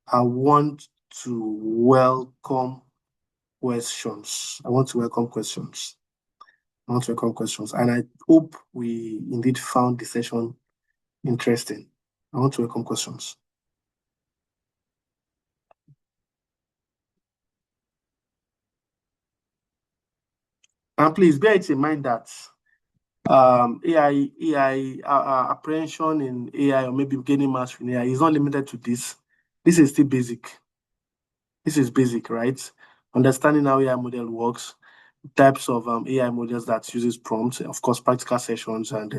I want to welcome questions. I want to welcome questions. And I hope we indeed found the session interesting. I want to welcome questions. And please bear it in mind that AI apprehension in AI or maybe gaining mastery in AI is not limited to this. This is still basic. This is basic, right? Understanding how AI model works, types of AI models that uses prompts, of course, practical sessions and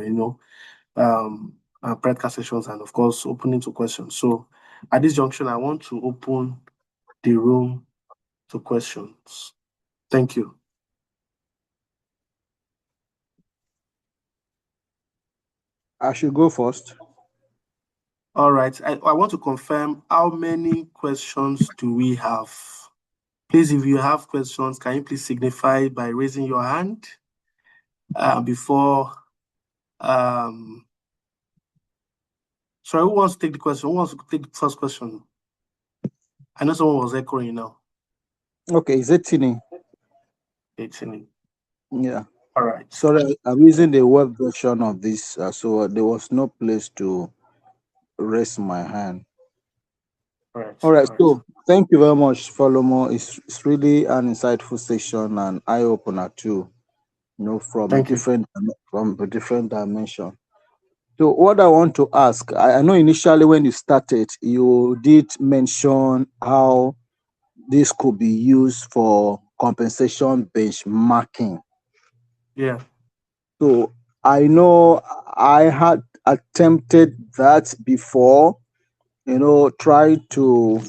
practical sessions, and of course, opening to questions. So at this junction, I want to open the room to questions. Thank you. I should go first. All right. I want to confirm how many questions do we have? Please, if you have questions, can you please signify by raising your hand before. Sorry, who wants to take the question? Who wants to take the first question? I know someone was echoing now. Okay, is it Tini? It's in. Yeah. All right. Sorry, I'm using the web version of this, so there was no place to raise my hand. All right. So thank you very much, Folomo. It's really an insightful session and eye opener too. From a different dimension. So what I want to ask, I know initially when you started, you did mention how this could be used for compensation benchmarking. Yeah. So I know I had attempted that before, try to,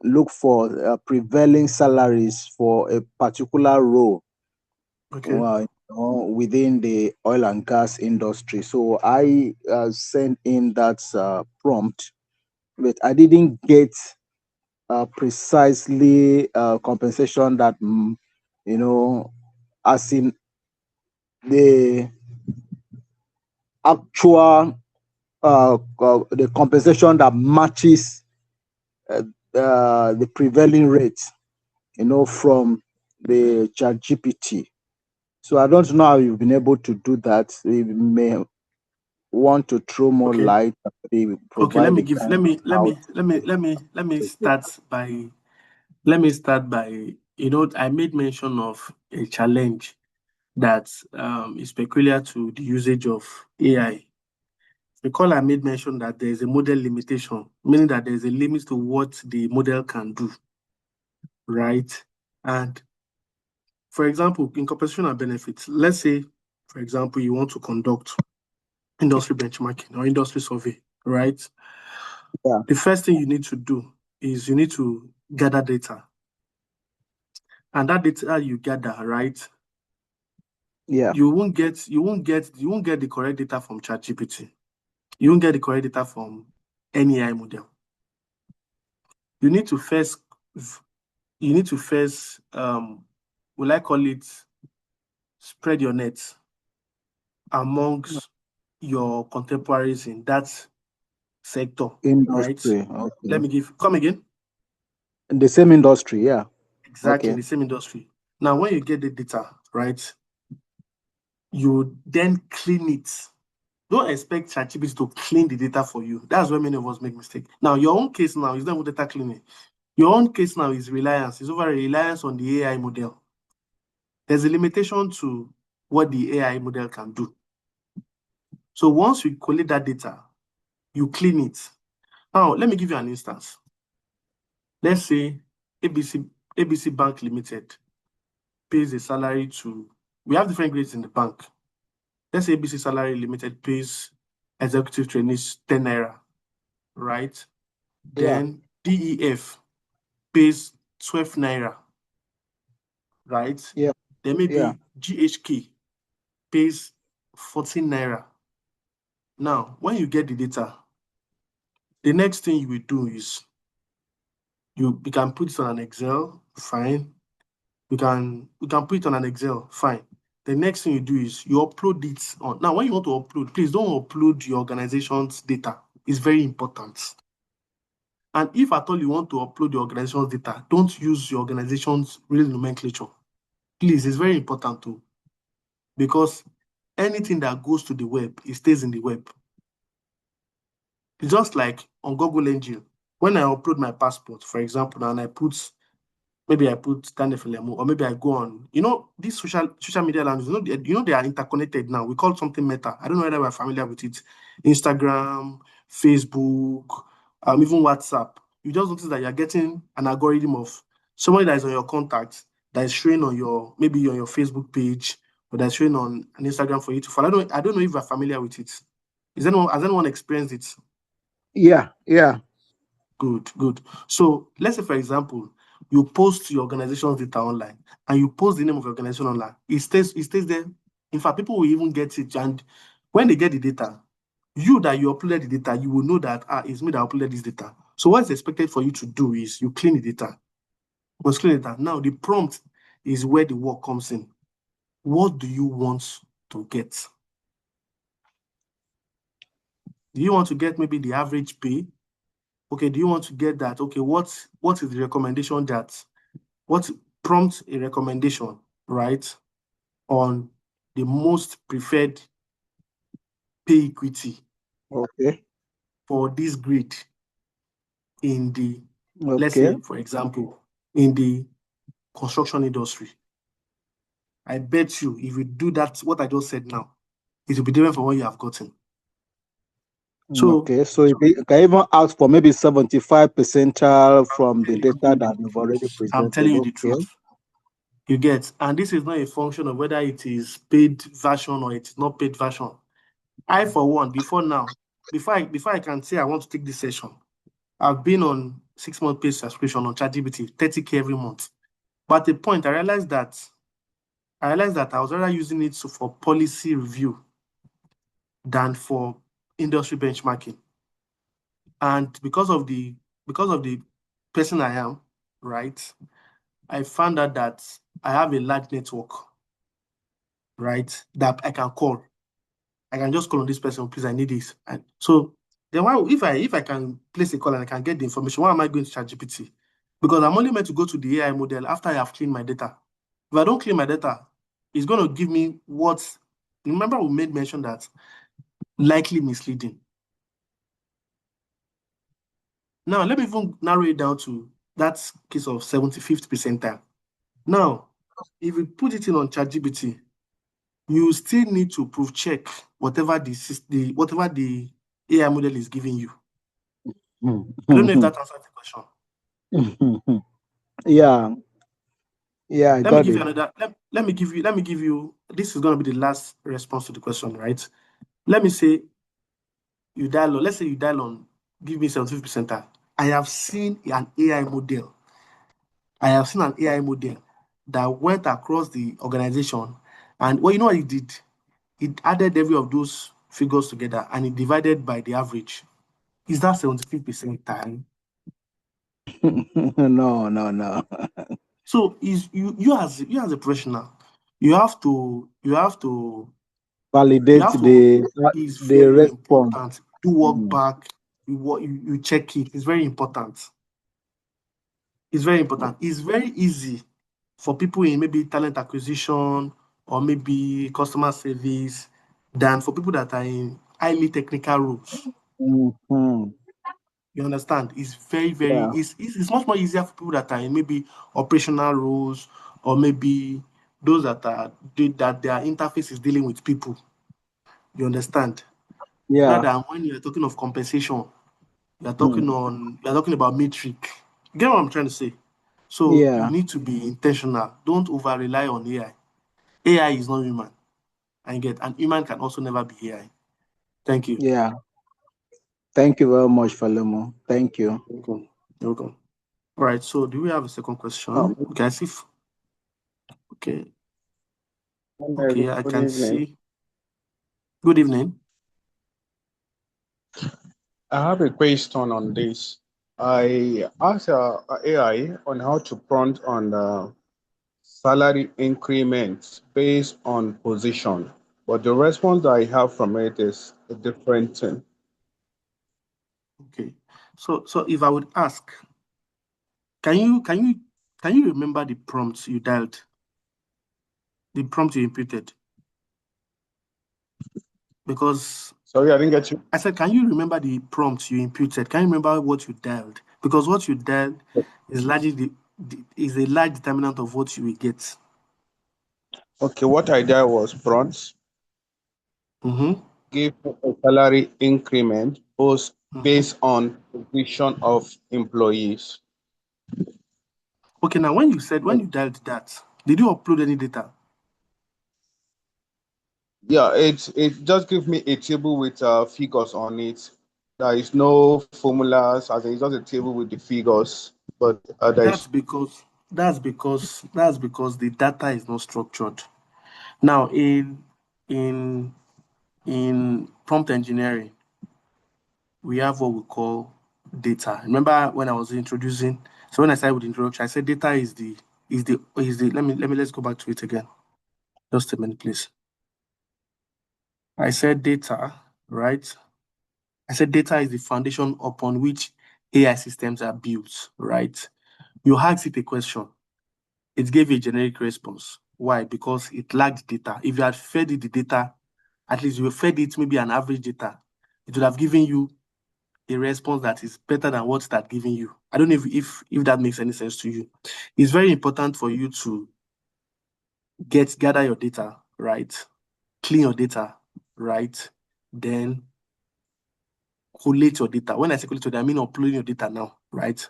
look for prevailing salaries for a particular role. Okay. Within the oil and gas industry. So I sent in that prompt, but I didn't get precisely compensation that, as in the actual the compensation that matches the prevailing rate, from the ChatGPT. So I don't know how you've been able to do that. You may want to throw more light. Okay, let me start by I made mention of a challenge that is peculiar to the usage of AI. Recall I made mention that there is a model limitation, meaning that there is a limit to what the model can do, right? And for example, in compensation and benefits, let's say, for example, you want to conduct industry benchmarking or industry survey, right? Yeah. The first thing you need to do is you need to gather data. And that data you gather, right? Yeah. You won't get the correct data from ChatGPT. You won't get the correct data from any AI model. you need to first, will I call it, spread your net amongst your contemporaries in that sector, industry, right? okay. Come again. In the same industry, yeah. Exactly, Okay. in the same industry. Now, when you get the data, right, you then clean it. Don't expect ChatGPT to clean the data for you. That's where many of us make mistakes. Now, your own case now is not even data cleaning. Your own case now is reliance. It's over reliance on the AI model. There's a limitation to what the AI model can do. So once you collect that data, you clean it. Now, let me give you an instance. Let's say ABC Bank Limited pays a salary to, we have different grades in the bank. Let's say ABC Salary Limited pays executive trainees 10 naira, right? Yeah. Then DEF pays 12 naira, right? Yeah. Then maybe Yeah. GHK pays 14 naira. Now, when you get the data, the next thing you will do is you can put it on an Excel, fine. You can put it on an Excel, fine. The next thing you do is you upload it on. Now, when you want to upload, please don't upload your organization's data. It's very important. And if at all you want to upload your organization's data, don't use your organization's real nomenclature. Please, it's very important too. Because anything that goes to the web, it stays in the web. It's just like on Google Engine. When I upload my passport, for example, and maybe I put Daniel Filemo, or maybe I go on, these social media languages, they are interconnected now. We call it something Meta. I don't know whether we're familiar with it. Instagram, Facebook, even WhatsApp. You just notice that you're getting an algorithm of somebody that is on your contacts that is showing on maybe on your Facebook page, or that's showing on an Instagram for you to follow. I don't know if you're familiar with it. Has anyone experienced it? Yeah. Good. So let's say, for example, you post your organization's data online and you post the name of your organization online. It stays there. In fact, people will even get it. And when they get the data, you uploaded the data, you will know that it's me that uploaded this data. So what's expected for you to do is you clean the data. You must clean the data. Now the prompt is where the work comes in. What do you want to get? Do you want to get maybe the average pay? Okay, do you want to get that? Okay, what is the recommendation what prompts a recommendation, right, on the most preferred pay equity for this grade in the, let's say, for example, in the construction industry? I bet you if you do that, what I just said now, it will be different from what you have gotten. So you can even ask for maybe 75 percentile from the data that you've already presented. I'm telling you the truth. You get, and this is not a function of whether it is paid version or it is not paid version. I, for one, before I can say I want to take this session, I've been on 6-month paid subscription on ChatGPT, 30K every month. But at the point, I realized that I was rather using it for policy review than for industry benchmarking. And because of the person I am, right, I found out that I have a large network, right, that I can call. I can just call on this person, please, I need this. And so then if I can place a call and I can get the information, why am I going to ChatGPT? Because I'm only meant to go to the AI model after I have cleaned my data. If I don't clean my data, it's going to give me remember we made mention that likely misleading. Now, let me even narrow it down to that case of 75th percentile. Now, if you put it in on ChatGPT, you still need to proof check whatever the AI model is giving you. I don't know if that answers the question. Yeah, I let got me give it. you another. Let me give you. This is going to be the last response to the question, right? Let me say you dial on. Let's say you dial on. Give me 75 percentile. I have seen an AI model. That went across the organization, and you know what it did? It added every of those figures together and it divided by the average. Is that 75 percentile? No. So is you as a professional, you have to Validate is the very response. important. Do work back. You check it. It's very important. It's very important. It's very easy for people in maybe talent acquisition or maybe customer service than for people that are in highly technical roles. Mm-hmm. You understand? It's very Yeah. it's much more easier for people that are in maybe operational roles or maybe those that their interface is dealing with people. You understand? Yeah. Rather than when you're talking of compensation, you're talking about metric. You get what I'm trying to say? So you Yeah. need to be intentional. Don't over rely on AI. AI is not human. And human can also never be AI. Thank you. Yeah. Thank you very much, Falomo. Thank you. You're welcome. All right. So do we have a second question? Guys, okay. Okay, I can see. Good evening. I have a question on this. I asked AI on how to prompt on the salary increments based on position, but the response I have from it is a different thing. Okay. So if I would ask, can you remember the prompts you dialed? The prompt you inputted? Because sorry, I didn't get you. I said, can you remember the prompt you inputted? Can you remember what you dialed? Because what you dialed is largely is a large determinant of what you will get. Okay, what I did was prompts. Give a salary increment based on position of employees. Okay, now when you dialed that, did you upload any data? Yeah, it just gives me a table with figures on it. There is no formulas, as it's just a table with the figures. But that's because the data is not structured. Now in prompt engineering, we have what we call data. Remember when I was introducing? So when I started with introduction, I said data is the let's go back to it again. Just a minute, please. I said data, right? I said data is the foundation upon which AI systems are built, right? You asked it a question. It gave a generic response. Why? Because it lacked data. If you had fed it the data, at least you fed it maybe an average data, it would have given you a response that is better than what that giving you. I don't know if that makes any sense to you. It's very important for you to gather your data, right? Clean your data, right? Then collate your data. When I say collate your data, I mean uploading your data now, right?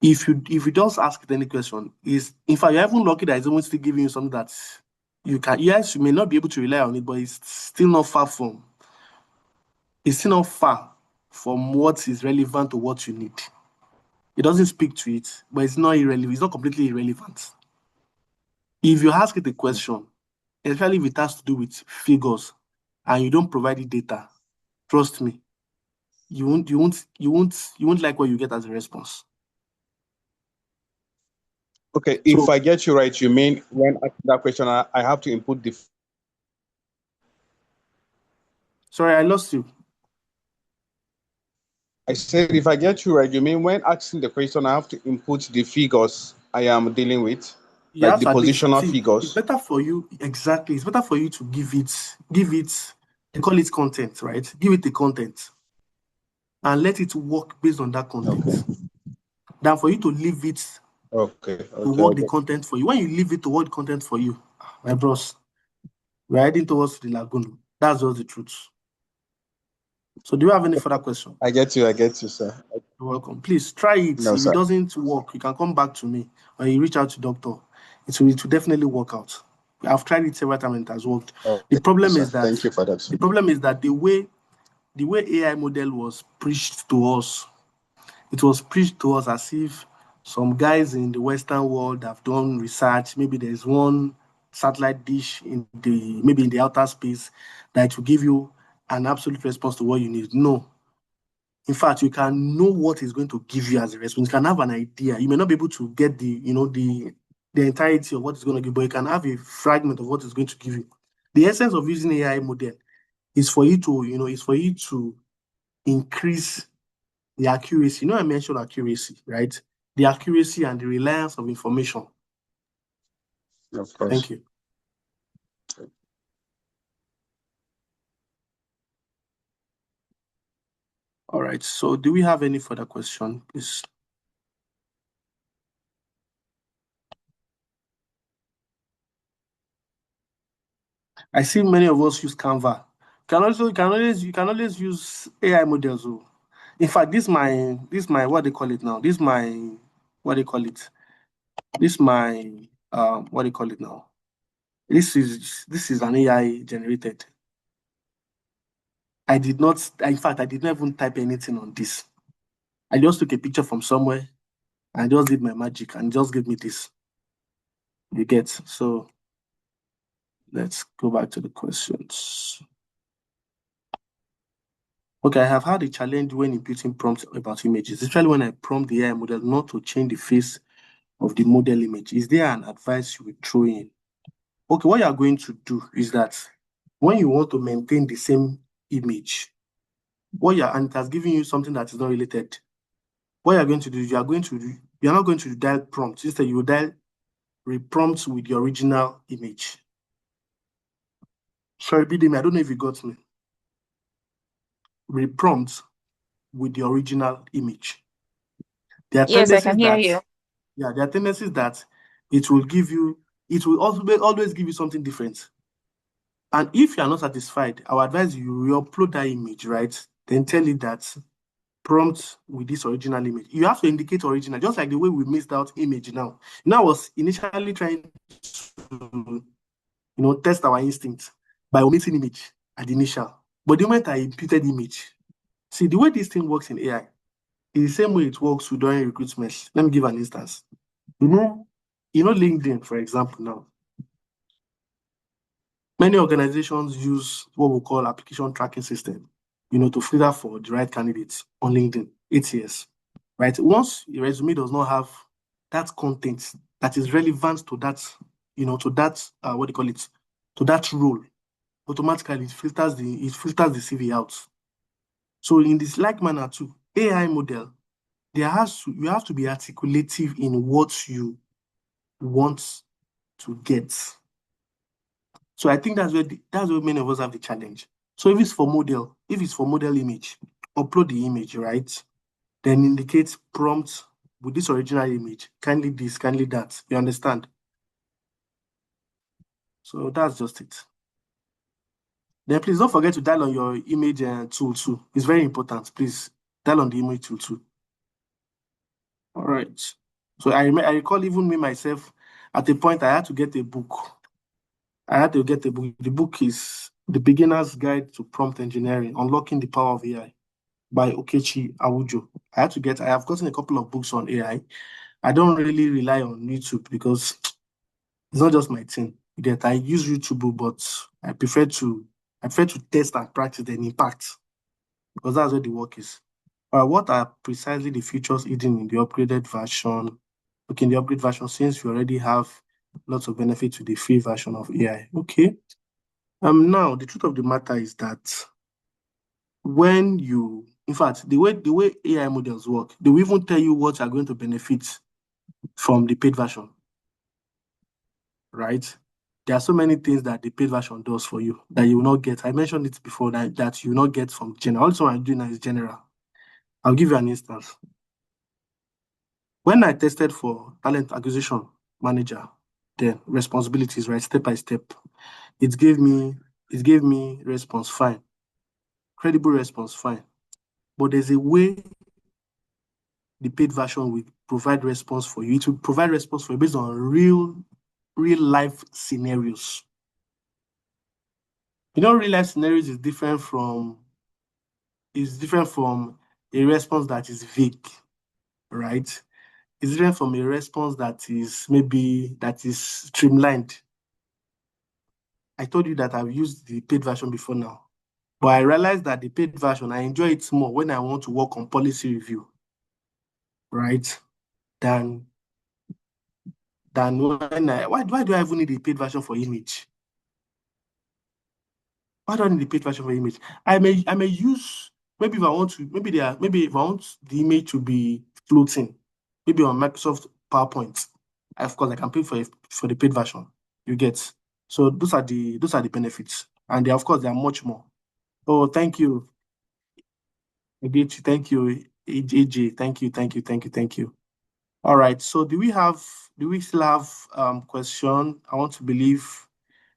If you just ask it any question, is in fact you're even lucky that it's even still giving you something that you can. Yes, you may not be able to rely on it, but it's still not far from what is relevant to what you need. It doesn't speak to it, but it's not irrelevant. It's not completely irrelevant. If you ask it a question, especially if it has to do with figures, and you don't provide the data, trust me, you won't like what you get as a response. Okay, if I get you right, you mean when asking that question, I have to input the. Sorry, I lost you. I said, if I get you right, you mean when asking the question, I have to input the figures I am dealing with, like the positional figures. It's better for you, exactly. It's better for you to give it, they call it content, right? Give it the content and let it work based on that content. Than for you to leave it to work the content for you. When you leave it to work the content for you, my bros, we're heading towards the lagoon. That's just the truth. So do you have any further question? I get you, sir. You're welcome. Please try it. No, if it doesn't work, you can come back to me or you reach out to doctor. It will definitely work out. I've tried it several times and it has worked. The problem is that thank you for that. The problem is that the way AI model was preached to us, it was preached to us as if some guys in the Western world have done research. Maybe there's one satellite dish in the outer space that will give you an absolute response to what you need. No. In fact, you can know what is going to give you as a response. You can have an idea. You may not be able to get the entirety of what it's going to give, but you can have a fragment of what it's going to give you. The essence of using AI model is for you to increase the accuracy. I mentioned accuracy, right? The accuracy and the reliance of information. Of course. Thank you. All right. So do we have any further question, please? I see many of us use Canva. You can always use AI models. In fact, this my what they call it now. This my what they call it. This my what they call it now. This is an AI generated. In fact, I did not even type anything on this. I just took a picture from somewhere and just did my magic and just gave me this. You get? So let's go back to the questions. Okay, I have had a challenge when inputting prompts about images, especially when I prompt the AI model not to change the face of the model image. Is there an advice you would throw in? Okay, what you are going to do is that when you want to maintain the same image, and it has given you something that is not related, what you're going to do is you're not going to dial prompt. Instead, you will dial reprompt with the original image. Sorry, Bidemi, I don't know if you got me. Reprompt with the original image. Yes, I can hear you. Yeah, there are tendencies that it will always give you something different. And if you are not satisfied, I would advise you re-upload that image, right? Then tell it that prompt with this original image. You have to indicate original, just like the way we missed out image now. Now I was initially trying to test our instinct by omitting image at the initial. But the moment I imputed image, see the way this thing works in AI is the same way it works during recruitment. Let me give an instance. You know LinkedIn, for example, now. Many organizations use what we call application tracking system, to filter for the right candidates on LinkedIn, ATS, right? Once your resume does not have that content that is relevant to that, to that, to that role, automatically it filters the CV out. So in this like manner too, AI model, you have to be articulative in what you want to get. So I think that's where many of us have the challenge. So if it's for model image, upload the image, right? Then indicate prompt with this original image, kindly this, kindly that. You understand? So that's just it. Then please don't forget to dial on your image tool too. It's very important. Please dial on the image tool too. All right. So I recall even me myself, at a point I had to get a book. The book is The Beginner's Guide to Prompt Engineering, Unlocking the Power of AI by Okechi Awujo. I have gotten a couple of books on AI. I don't really rely on YouTube because it's not just my thing. I use YouTube, but I prefer to test and practice the impact because that's where the work is. What are precisely the features hidden in the upgraded version? Okay, in the upgrade version, since we already have lots of benefit to the free version of AI. Okay. Now the truth of the matter is that in fact, the way AI models work, they will even tell you what are going to benefit from the paid version, right? There are so many things that the paid version does for you that you will not get. I mentioned it before that you will not get from general. Also, what I'm doing now is general. I'll give you an instance. When I tested for talent acquisition manager, the responsibilities, right, step by step, it gave me response fine, credible response fine. But there's a way the paid version will provide response for you. It will provide response for you based on real life scenarios. Real life scenarios is different from a response that is vague, right? It's different from a response that is streamlined. I told you that I've used the paid version before now. But I realized that the paid version, I enjoy it more when I want to work on policy review, right? Than when why do I even need a paid version for image? Why do I need the paid version for image? I may use, maybe if I want to, maybe if I want the image to be floating, maybe on Microsoft PowerPoint, of course I can pay for the paid version. You get. So those are the benefits. And of course there are much more. Oh, thank you. Thank you, AJ. Thank you. All right. So do we still have question? I want to believe.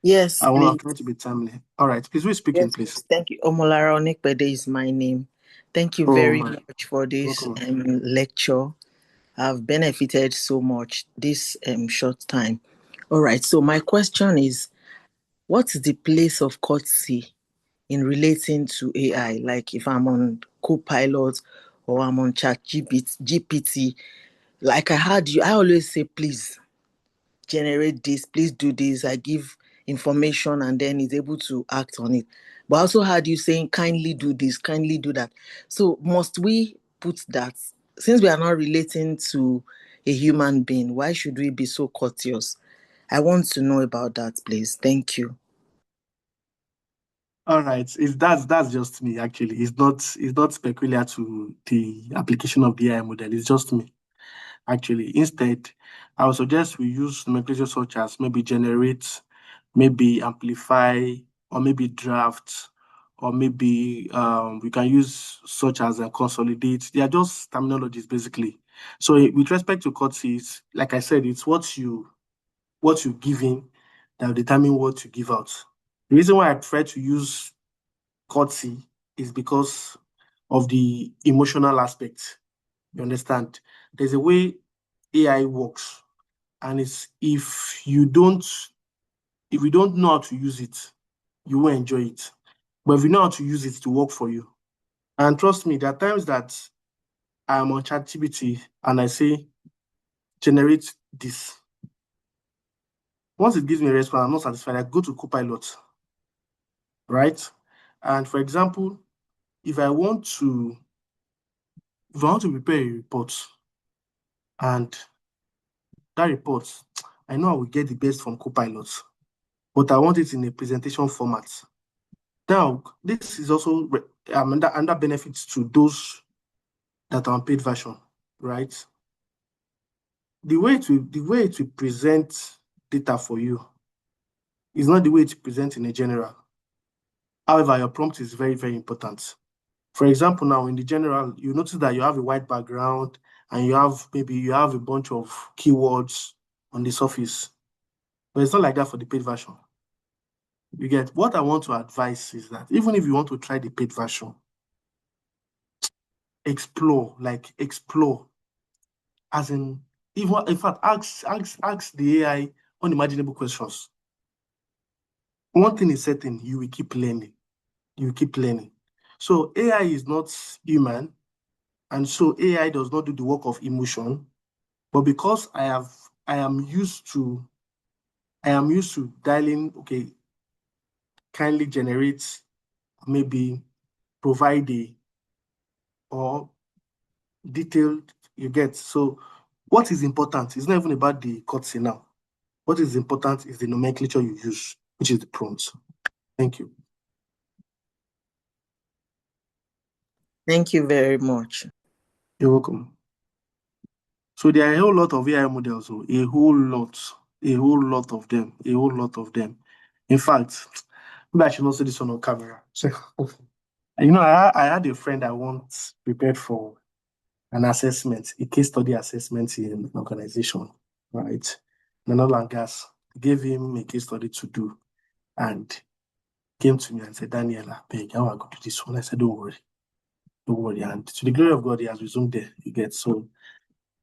Yes, I want to be timely. All right. Please, who's speaking, yes, please? Thank you. Omolara Onikbede is my name. Thank you very much for this lecture. I've benefited so much this short time. All right. So my question is, what's the place of courtesy in relating to AI? Like if I'm on Copilot or I'm on GPT, like I heard you, I always say, please generate this, please do this. I give information and then he's able to act on it. But I also heard you saying, kindly do this, kindly do that. So must we put that, since we are not relating to a human being, why should we be so courteous? I want to know about that, please. Thank you. All right. That's just me, actually. It's not peculiar to the application of the AI model. It's just me, actually. Instead, I would suggest we use nomenclature such as maybe generate, maybe amplify, or maybe draft, or maybe we can use such as consolidate. They are just terminologies, basically. So with respect to courtesies, like I said, it's what you give in that will determine what you give out. The reason why I prefer to use courtesy is because of the emotional aspect. You understand? There's a way AI works, and it's if you don't know how to use it, you won't enjoy it. But if you know how to use it to work for you, and trust me, there are times that I am on ChatGPT and I say, generate this. Once it gives me a response, I'm not satisfied. I go to Copilot, right? And for example, if I want to prepare a report, and that report, I know I will get the best from Copilot, but I want it in a presentation format. Now, this is also under benefits to those that are on paid version, right? The way to present data for you is not the way to present in a general. However, your prompt is very, very important. For example, now in the general, you notice that you have a white background and you have a bunch of keywords on the surface. But it's not like that for the paid version. You get what I want to advise is that even if you want to try the paid version, explore. As in fact, ask the AI unimaginable questions. One thing is certain, you will keep learning. So AI is not human, and so AI does not do the work of emotion. But because I am used to dialing, okay, kindly generate, maybe provide or detailed, you get. So what is important is not even about the courtesy now. What is important is the nomenclature you use, which is the prompts. Thank you. Thank you very much. You're welcome. So there are a whole lot of AI models, a whole lot of them. In fact, maybe I should not say this on camera. So, I had a friend I once prepared for an assessment, a case study assessment in an organization, right? In oil and gas. Gave him a case study to do, and came to me and said, Daniel, I beg, how I go do this one? I said, don't worry. And to the glory of God, he has resumed there. You get. So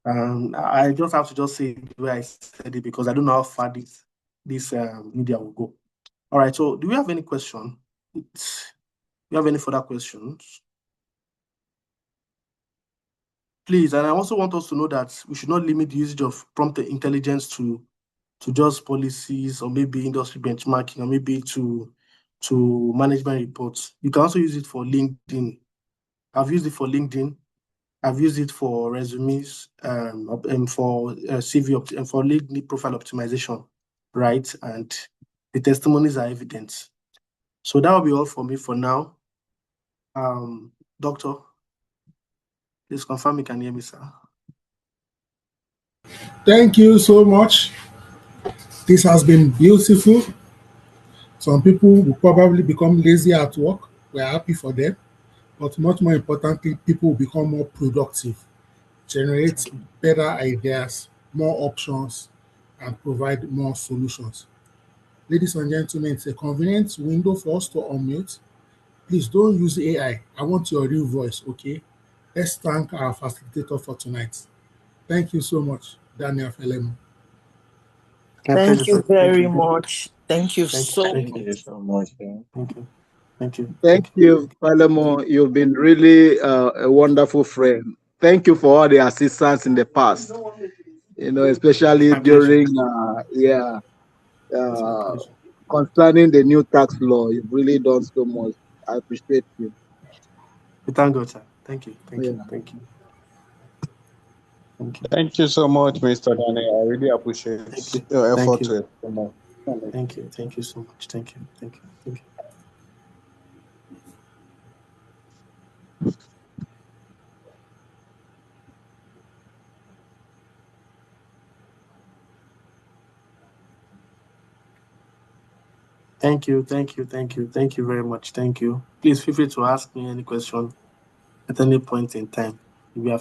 I just have to say the way I said it, because I don't know how far this media will go. All right. So do we have any question? Do you have any further questions? Please, and I also want us to know that we should not limit the usage of prompt intelligence to just policies, or maybe industry benchmarking, or maybe to to management reports. You can also use it for LinkedIn. I've used it for LinkedIn. I've used it for resumes, and for CV and for LinkedIn profile optimization, right? And the testimonies are evident. So that will be all for me for now. Doctor, please confirm you can hear me, sir. Thank you so much. This has been beautiful. Some people will probably become lazy at work. We're happy for them. But much more importantly, people will become more productive, generate better ideas, more options, and provide more solutions. Ladies and gentlemen, it's a convenient window for us to unmute. Please don't use AI. I want your real voice, okay? Let's thank our facilitator for tonight. Thank you so much, Daniel Felemo. Thank you very much. Thank you so much. Thank you so much. Thank you. Thank you. Thank you, Felemo. You've been really a wonderful friend. Thank you for all the assistance in the past. Especially during concerning the new tax law. You've really done so much. I appreciate you. Thank God, sir. Thank you. Thank you. Thank you. Thank you so much, Mr. Daniel. I really appreciate your effort. Thank you. Thank you so much. Thank you. Thank you. Thank you. Thank you. Thank you. Thank you. Thank you very much. Thank you. Please feel free to ask me any question at any point in time. If you are